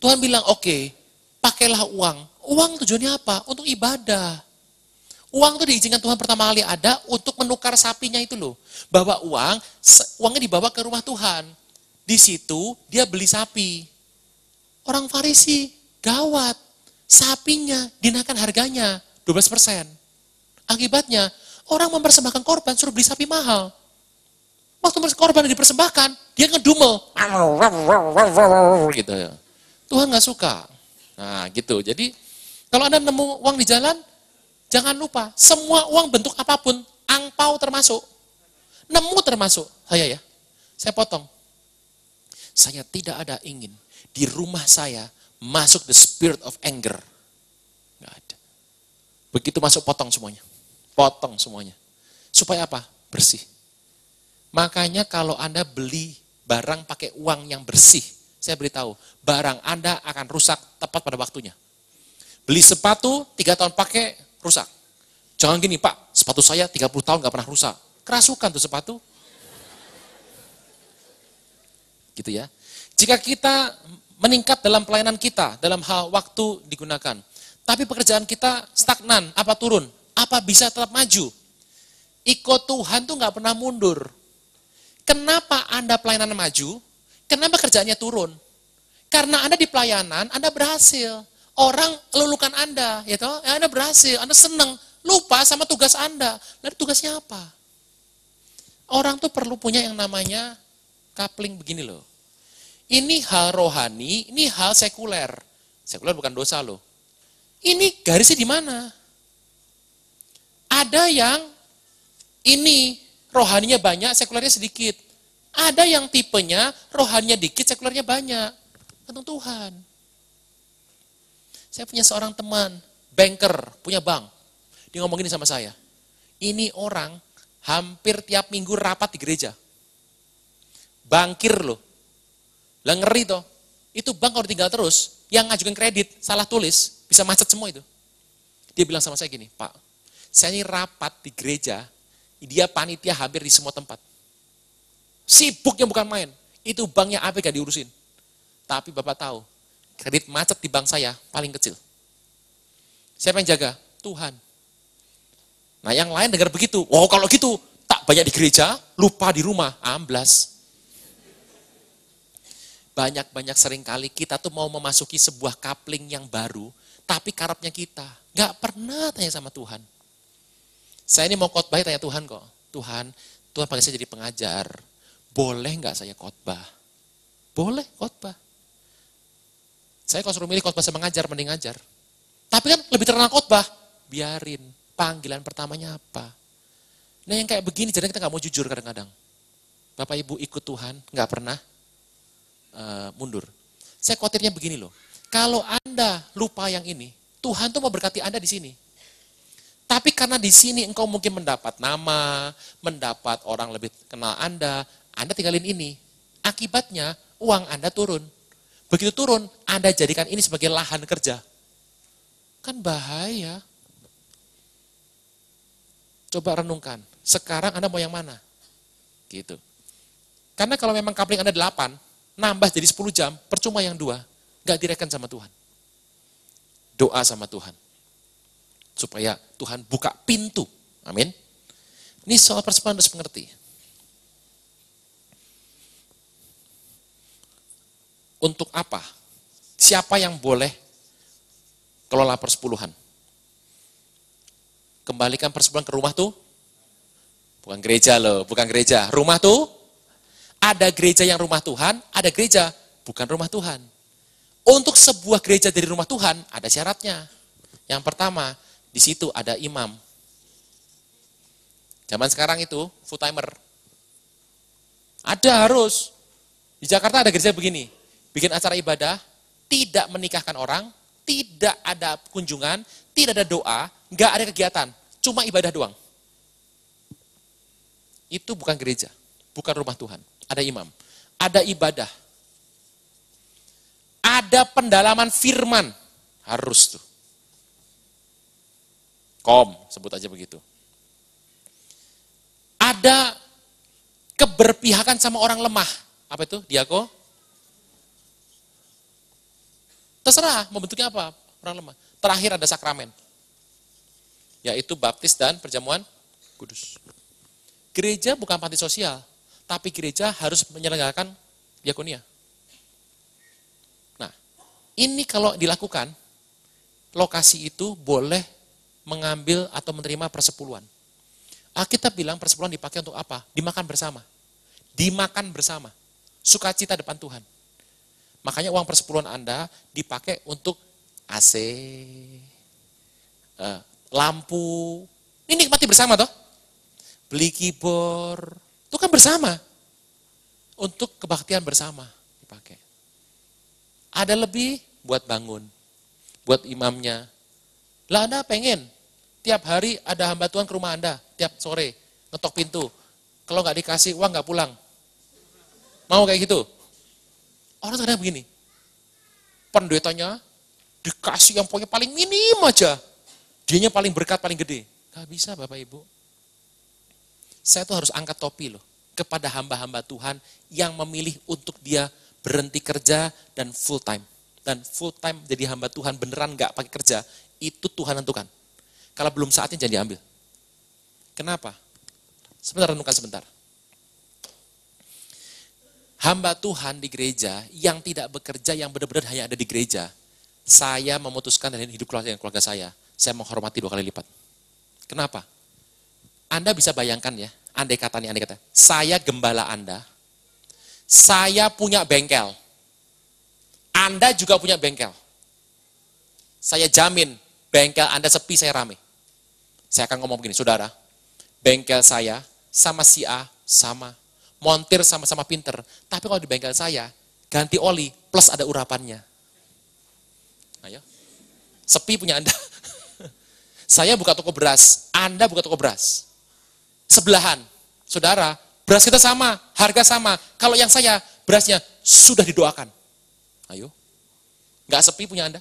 Tuhan bilang, oke, pakailah uang. Uang tujuannya apa? Untuk ibadah. Uang itu diizinkan Tuhan pertama kali ada untuk menukar sapinya itu loh. Bawa uangnya dibawa ke rumah Tuhan. Di situ dia beli sapi. Orang Farisi, gawat. Sapinya dinaikkan harganya 12%. Akibatnya, orang mempersembahkan korban suruh beli sapi mahal. Waktu korban dipersembahkan, dia ngedumel. Gitu ya. Tuhan nggak suka. Nah gitu, jadi kalau Anda nemu uang di jalan, jangan lupa, semua uang bentuk apapun, angpau termasuk, nemu termasuk. Saya potong. Saya tidak ada ingin di rumah saya masuk the spirit of anger. Nggak ada. Begitu masuk potong semuanya. Potong semuanya. Supaya apa? Bersih. Makanya kalau Anda beli barang pakai uang yang bersih, saya beritahu, barang Anda akan rusak tepat pada waktunya. Beli sepatu, 3 tahun pakai, rusak. Jangan gini, Pak, sepatu saya 30 tahun gak pernah rusak. kerasukan tuh sepatu. Gitu ya. Jika kita meningkat dalam pelayanan kita, dalam hal waktu digunakan, tapi pekerjaan kita stagnan, apa turun, apa bisa tetap maju? Ikut Tuhan tuh nggak pernah mundur. Kenapa Anda pelayanan maju? Kenapa kerjaannya turun? Karena Anda di pelayanan, Anda berhasil. Orang lulukan Anda, ya toh? Anda berhasil, Anda senang, lupa sama tugas Anda. Lalu tugasnya apa? Orang tuh perlu punya yang namanya coupling begini loh. Ini hal rohani, ini hal sekuler. Sekuler bukan dosa loh. Ini garisnya di mana? Ada yang ini rohaninya banyak, sekulernya sedikit. Ada yang tipenya rohaninya dikit, sekulernya banyak. Tentu Tuhan. Saya punya seorang teman, banker, punya bank. Dia ngomong gini sama saya. Ini orang hampir tiap minggu rapat di gereja. Bankir loh. Lah ngeri toh. Itu bank kalau tinggal terus, yang ngajukan kredit, salah tulis, bisa macet semua itu. Dia bilang sama saya gini, Pak, saya ini rapat di gereja, dia panitia hampir di semua tempat. Sibuknya bukan main. Itu banknya apa gak diurusin. Tapi Bapak tahu, kredit macet di bank saya paling kecil. Siapa yang jaga? Tuhan. Nah yang lain dengar begitu, wow kalau gitu, tak banyak di gereja, lupa di rumah, amblas. Banyak-banyak seringkali kita tuh mau memasuki sebuah coupling yang baru, tapi karepnya kita, gak pernah tanya sama Tuhan. Saya ini mau khotbah tanya Tuhan kok, Tuhan pakai saya jadi pengajar, boleh gak saya khotbah? Boleh khotbah. Saya kalau suruh milih khotbah sama ngajar, mending ngajar. Tapi kan lebih terkenal khotbah, biarin. Panggilan pertamanya apa? Nah yang kayak begini, jadi kita gak mau jujur kadang-kadang. Bapak Ibu ikut Tuhan, gak pernah mundur. Saya khawatirnya begini loh, kalau Anda lupa yang ini, Tuhan tuh mau berkati Anda di sini. Tapi karena di sini engkau mungkin mendapat nama, mendapat orang lebih kenal Anda tinggalin ini. Akibatnya uang Anda turun. Begitu turun, Anda jadikan ini sebagai lahan kerja. Kan bahaya. Coba renungkan, sekarang Anda mau yang mana? Gitu. Karena kalau memang coupling Anda 8, nambah jadi 10 jam, percuma yang 2, gak direken sama Tuhan. Doa sama Tuhan. Supaya Tuhan buka pintu. Amin. Ini soal persepuluhan harus mengerti. Untuk apa? Siapa yang boleh kelola persepuluhan? Kembalikan persepuluhan ke rumah tuh? Bukan gereja loh, bukan gereja. Rumah tuh? Ada gereja yang rumah Tuhan, ada gereja bukan rumah Tuhan. Untuk sebuah gereja dari rumah Tuhan, ada syaratnya. Yang pertama, di situ ada imam. Zaman sekarang itu, full timer. Ada harus. Di Jakarta ada gereja begini, bikin acara ibadah, tidak menikahkan orang, tidak ada kunjungan, tidak ada doa, nggak ada kegiatan, cuma ibadah doang. Itu bukan gereja, bukan rumah Tuhan. Ada imam, ada ibadah, ada pendalaman firman, harus tuh. Sebut aja begitu. Ada keberpihakan sama orang lemah. Apa itu? Diako? Terserah, mau bentuknya apa? Orang lemah. Terakhir ada sakramen. Yaitu baptis dan perjamuan kudus. Gereja bukan panti sosial, tapi gereja harus menyelenggarakan diakonia. Nah, ini kalau dilakukan, lokasi itu boleh mengambil atau menerima persepuluhan. Alkitab bilang persepuluhan dipakai untuk apa? Dimakan bersama. Dimakan bersama. Sukacita depan Tuhan. Makanya uang persepuluhan Anda dipakai untuk AC, lampu. Ini nikmati bersama toh. Beli keyboard, itu kan bersama. Untuk kebaktian bersama dipakai. Ada lebih buat bangun, buat imamnya. Lah Anda pengen, tiap hari ada hamba Tuhan ke rumah Anda, tiap sore, ngetok pintu. Kalau nggak dikasih uang nggak pulang. Mau kayak gitu? Orang kadang begini, pendetanya dikasih yang pokoknya paling minim aja. Dianya paling berkat, paling gede. Gak bisa Bapak Ibu. Saya tuh harus angkat topi loh kepada hamba-hamba Tuhan yang memilih untuk dia berhenti kerja dan full time. Dan full time jadi hamba Tuhan beneran gak pakai kerja, itu Tuhan tentukan. Kalau belum saatnya jangan diambil. Kenapa? Sebentar, renungkan sebentar. Hamba Tuhan di gereja yang tidak bekerja, yang benar-benar hanya ada di gereja, saya memutuskan dari hidup keluarga saya menghormati 2 kali lipat. Kenapa? Anda bisa bayangkan ya, andai kata, saya gembala Anda, saya punya bengkel, Anda juga punya bengkel. Saya jamin, bengkel Anda sepi, saya rame. Saya akan ngomong begini, saudara, bengkel saya sama si A sama, montir sama-sama pinter, tapi kalau di bengkel saya, ganti oli plus ada urapannya. Ayo, sepi punya Anda. Saya buka toko beras, Anda buka toko beras. Sebelahan, saudara, beras kita sama, harga sama. Kalau yang saya, berasnya sudah didoakan. Ayo, nggak sepi punya Anda.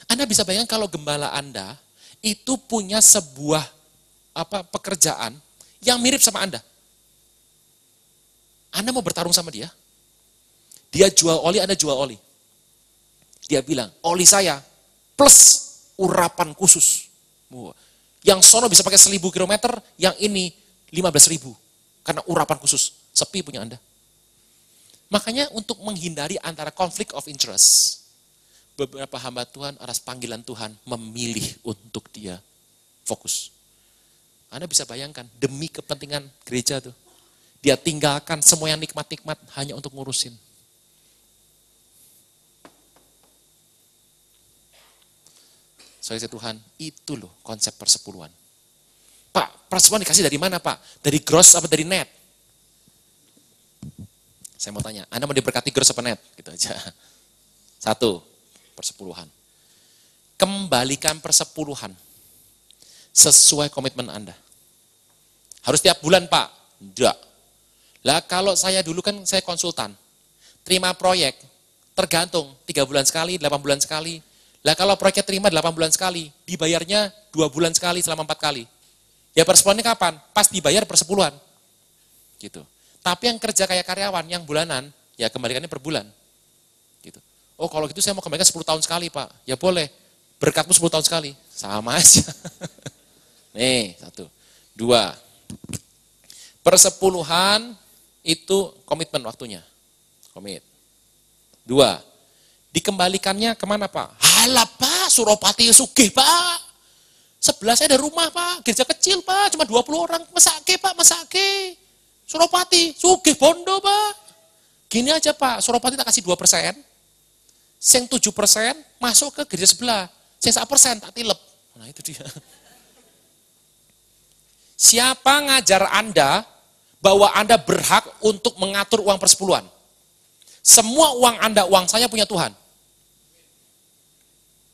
Anda bisa bayangkan kalau gembala Anda itu punya sebuah pekerjaan yang mirip sama Anda. Anda mau bertarung sama dia? Dia jual oli, Anda jual oli. Dia bilang, oli saya plus urapan khusus. Yang sono bisa pakai 1000 kilometer, yang ini 15.000. Karena urapan khusus. Sepi punya Anda. Makanya untuk menghindari antara konflik of interest, beberapa hamba Tuhan atas panggilan Tuhan memilih untuk dia fokus. Anda bisa bayangkan, demi kepentingan gereja tuh, dia tinggalkan semua yang nikmat-nikmat hanya untuk ngurusin. Soalnya Tuhan, itu loh konsep persepuluhan. Pak, persepuluhan dikasih dari mana Pak? Dari gross apa dari net? Saya mau tanya, Anda mau diberkati gross apa net? Gitu aja. 1, persepuluhan. Kembalikan persepuluhan sesuai komitmen Anda. Harus tiap bulan Pak? Enggak. Lah kalau saya dulu kan saya konsultan, terima proyek, tergantung 3 bulan sekali, 8 bulan sekali. Lah kalau proyeknya terima 8 bulan sekali, dibayarnya 2 bulan sekali selama 4 kali. Ya persepuluhannya kapan? Pas dibayar persepuluhan. Gitu. Tapi yang kerja kayak karyawan, yang bulanan, ya kembalikannya per bulan. Gitu. Oh kalau gitu saya mau kembalikan 10 tahun sekali Pak. Ya boleh, berkatmu 10 tahun sekali. Sama aja. Nih, 1. 2. Persepuluhan itu komitmen waktunya. Komit. 2. Dikembalikannya kemana Pak? Halah Pak, Suropati sugih Pak. Sebelah saya ada rumah Pak, gereja kecil Pak, cuma 20 orang. Mesake Pak, mesake. Suropati, sugih bondo Pak. Gini aja Pak, Suropati tak kasih 2%. Yang 7% masuk ke gereja sebelah. Yang 1% tak tilep. Nah itu dia. Siapa ngajar Anda bahwa Anda berhak untuk mengatur uang persepuluhan? Semua uang Anda, uang saya punya Tuhan.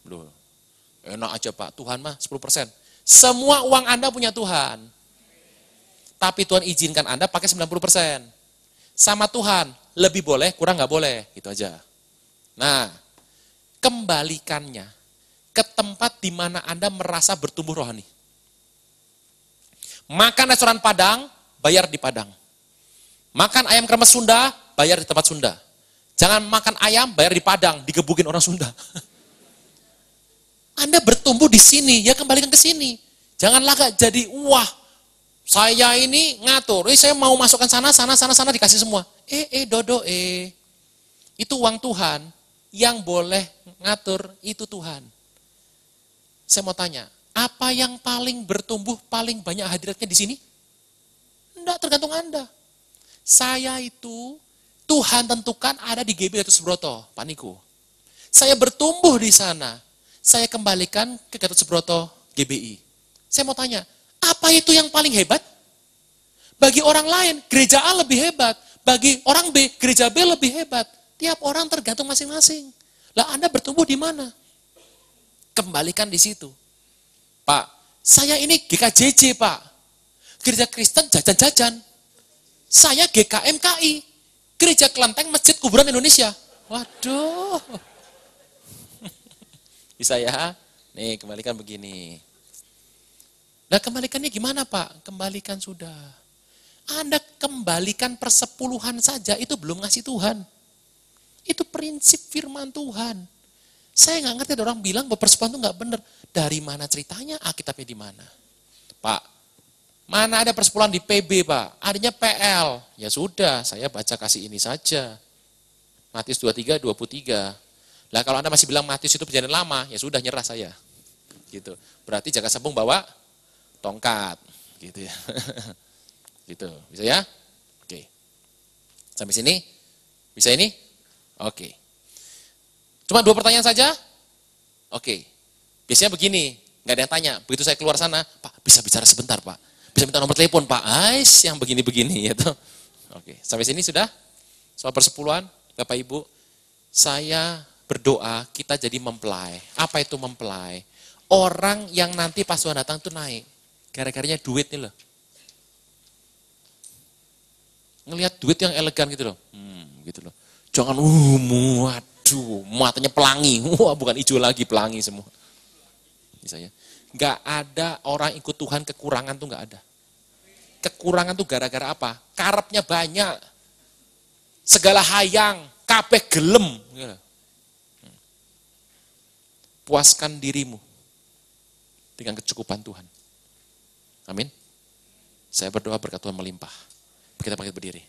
Loh, enak aja Pak, Tuhan mah 10%. Semua uang Anda punya Tuhan. Tapi Tuhan izinkan Anda pakai 90%. Sama Tuhan, lebih boleh, kurang nggak boleh. Gitu aja. Nah, kembalikannya ke tempat di mana Anda merasa bertumbuh rohani. Makan restoran Padang, bayar di Padang. Makan ayam kremes Sunda, bayar di tempat Sunda. Jangan makan ayam, bayar di Padang, digebukin orang Sunda. Anda bertumbuh di sini, ya kembalikan ke sini. Janganlah gak jadi, wah, saya ini ngatur, saya mau masukkan sana, dikasih semua. Dodo, itu uang Tuhan, yang boleh ngatur itu Tuhan. Saya mau tanya, apa yang paling bertumbuh, paling banyak hadiratnya di sini? Enggak, tergantung Anda. Saya itu, Tuhan tentukan ada di GBI Gatot Subroto, Pak Niko. Saya bertumbuh di sana. Saya kembalikan ke Gatot Subroto GBI. Saya mau tanya, apa itu yang paling hebat? Bagi orang lain, gereja A lebih hebat. Bagi orang B, gereja B lebih hebat. Tiap orang tergantung masing-masing. Lah Anda bertumbuh di mana? Kembalikan di situ. Pak, saya ini GKJJ Pak. Gereja Kristen jajan-jajan. Saya GKMKI. Gereja Kelenteng Masjid Kuburan Indonesia. Waduh. Bisa ya? Nih, kembalikan begini. Nah kembalikannya gimana Pak? Kembalikan sudah. Anda kembalikan persepuluhan saja, itu belum ngasih Tuhan. Itu prinsip firman Tuhan. Saya nggak ngerti ada orang bilang bahwa persepuluhan itu nggak benar. Dari mana ceritanya? Alkitabnya di mana? Pak, mana ada persepuluhan di PB Pak? Adanya PL. Ya sudah, saya baca kasih ini saja. Matius 23, 23. Lah kalau Anda masih bilang Matius itu perjanjian lama, ya sudah nyerah saya. Gitu. Berarti jaga sabung bawa tongkat. Gitu ya. Gitu. Bisa ya? Oke. Sampai sini? Bisa ini? Oke. Cuma 2 pertanyaan saja? Oke. Biasanya begini, nggak ada yang tanya. Begitu saya keluar sana, Pak, bisa bicara sebentar, Pak. Bisa minta nomor telepon, Pak. Ais, yang begini-begini gitu. Oke, sampai sini sudah? Soal persepuluhan, Bapak Ibu, saya berdoa kita jadi mempelai. Apa itu mempelai? Orang yang nanti pas Tuhan datang tuh naik. Gara-garanya duit nih loh. Ngelihat duit yang elegan gitu loh. Gitu loh. Jangan waduh, matanya pelangi. Wah, bukan hijau lagi, pelangi semua. Misalnya, nggak ada orang ikut Tuhan kekurangan tuh nggak ada. Kekurangan tuh gara-gara apa? Karepnya banyak. Segala hayang, kabeh gelem. Puaskan dirimu dengan kecukupan Tuhan. Amin. Saya berdoa berkat Tuhan melimpah. Kita bangkit berdiri.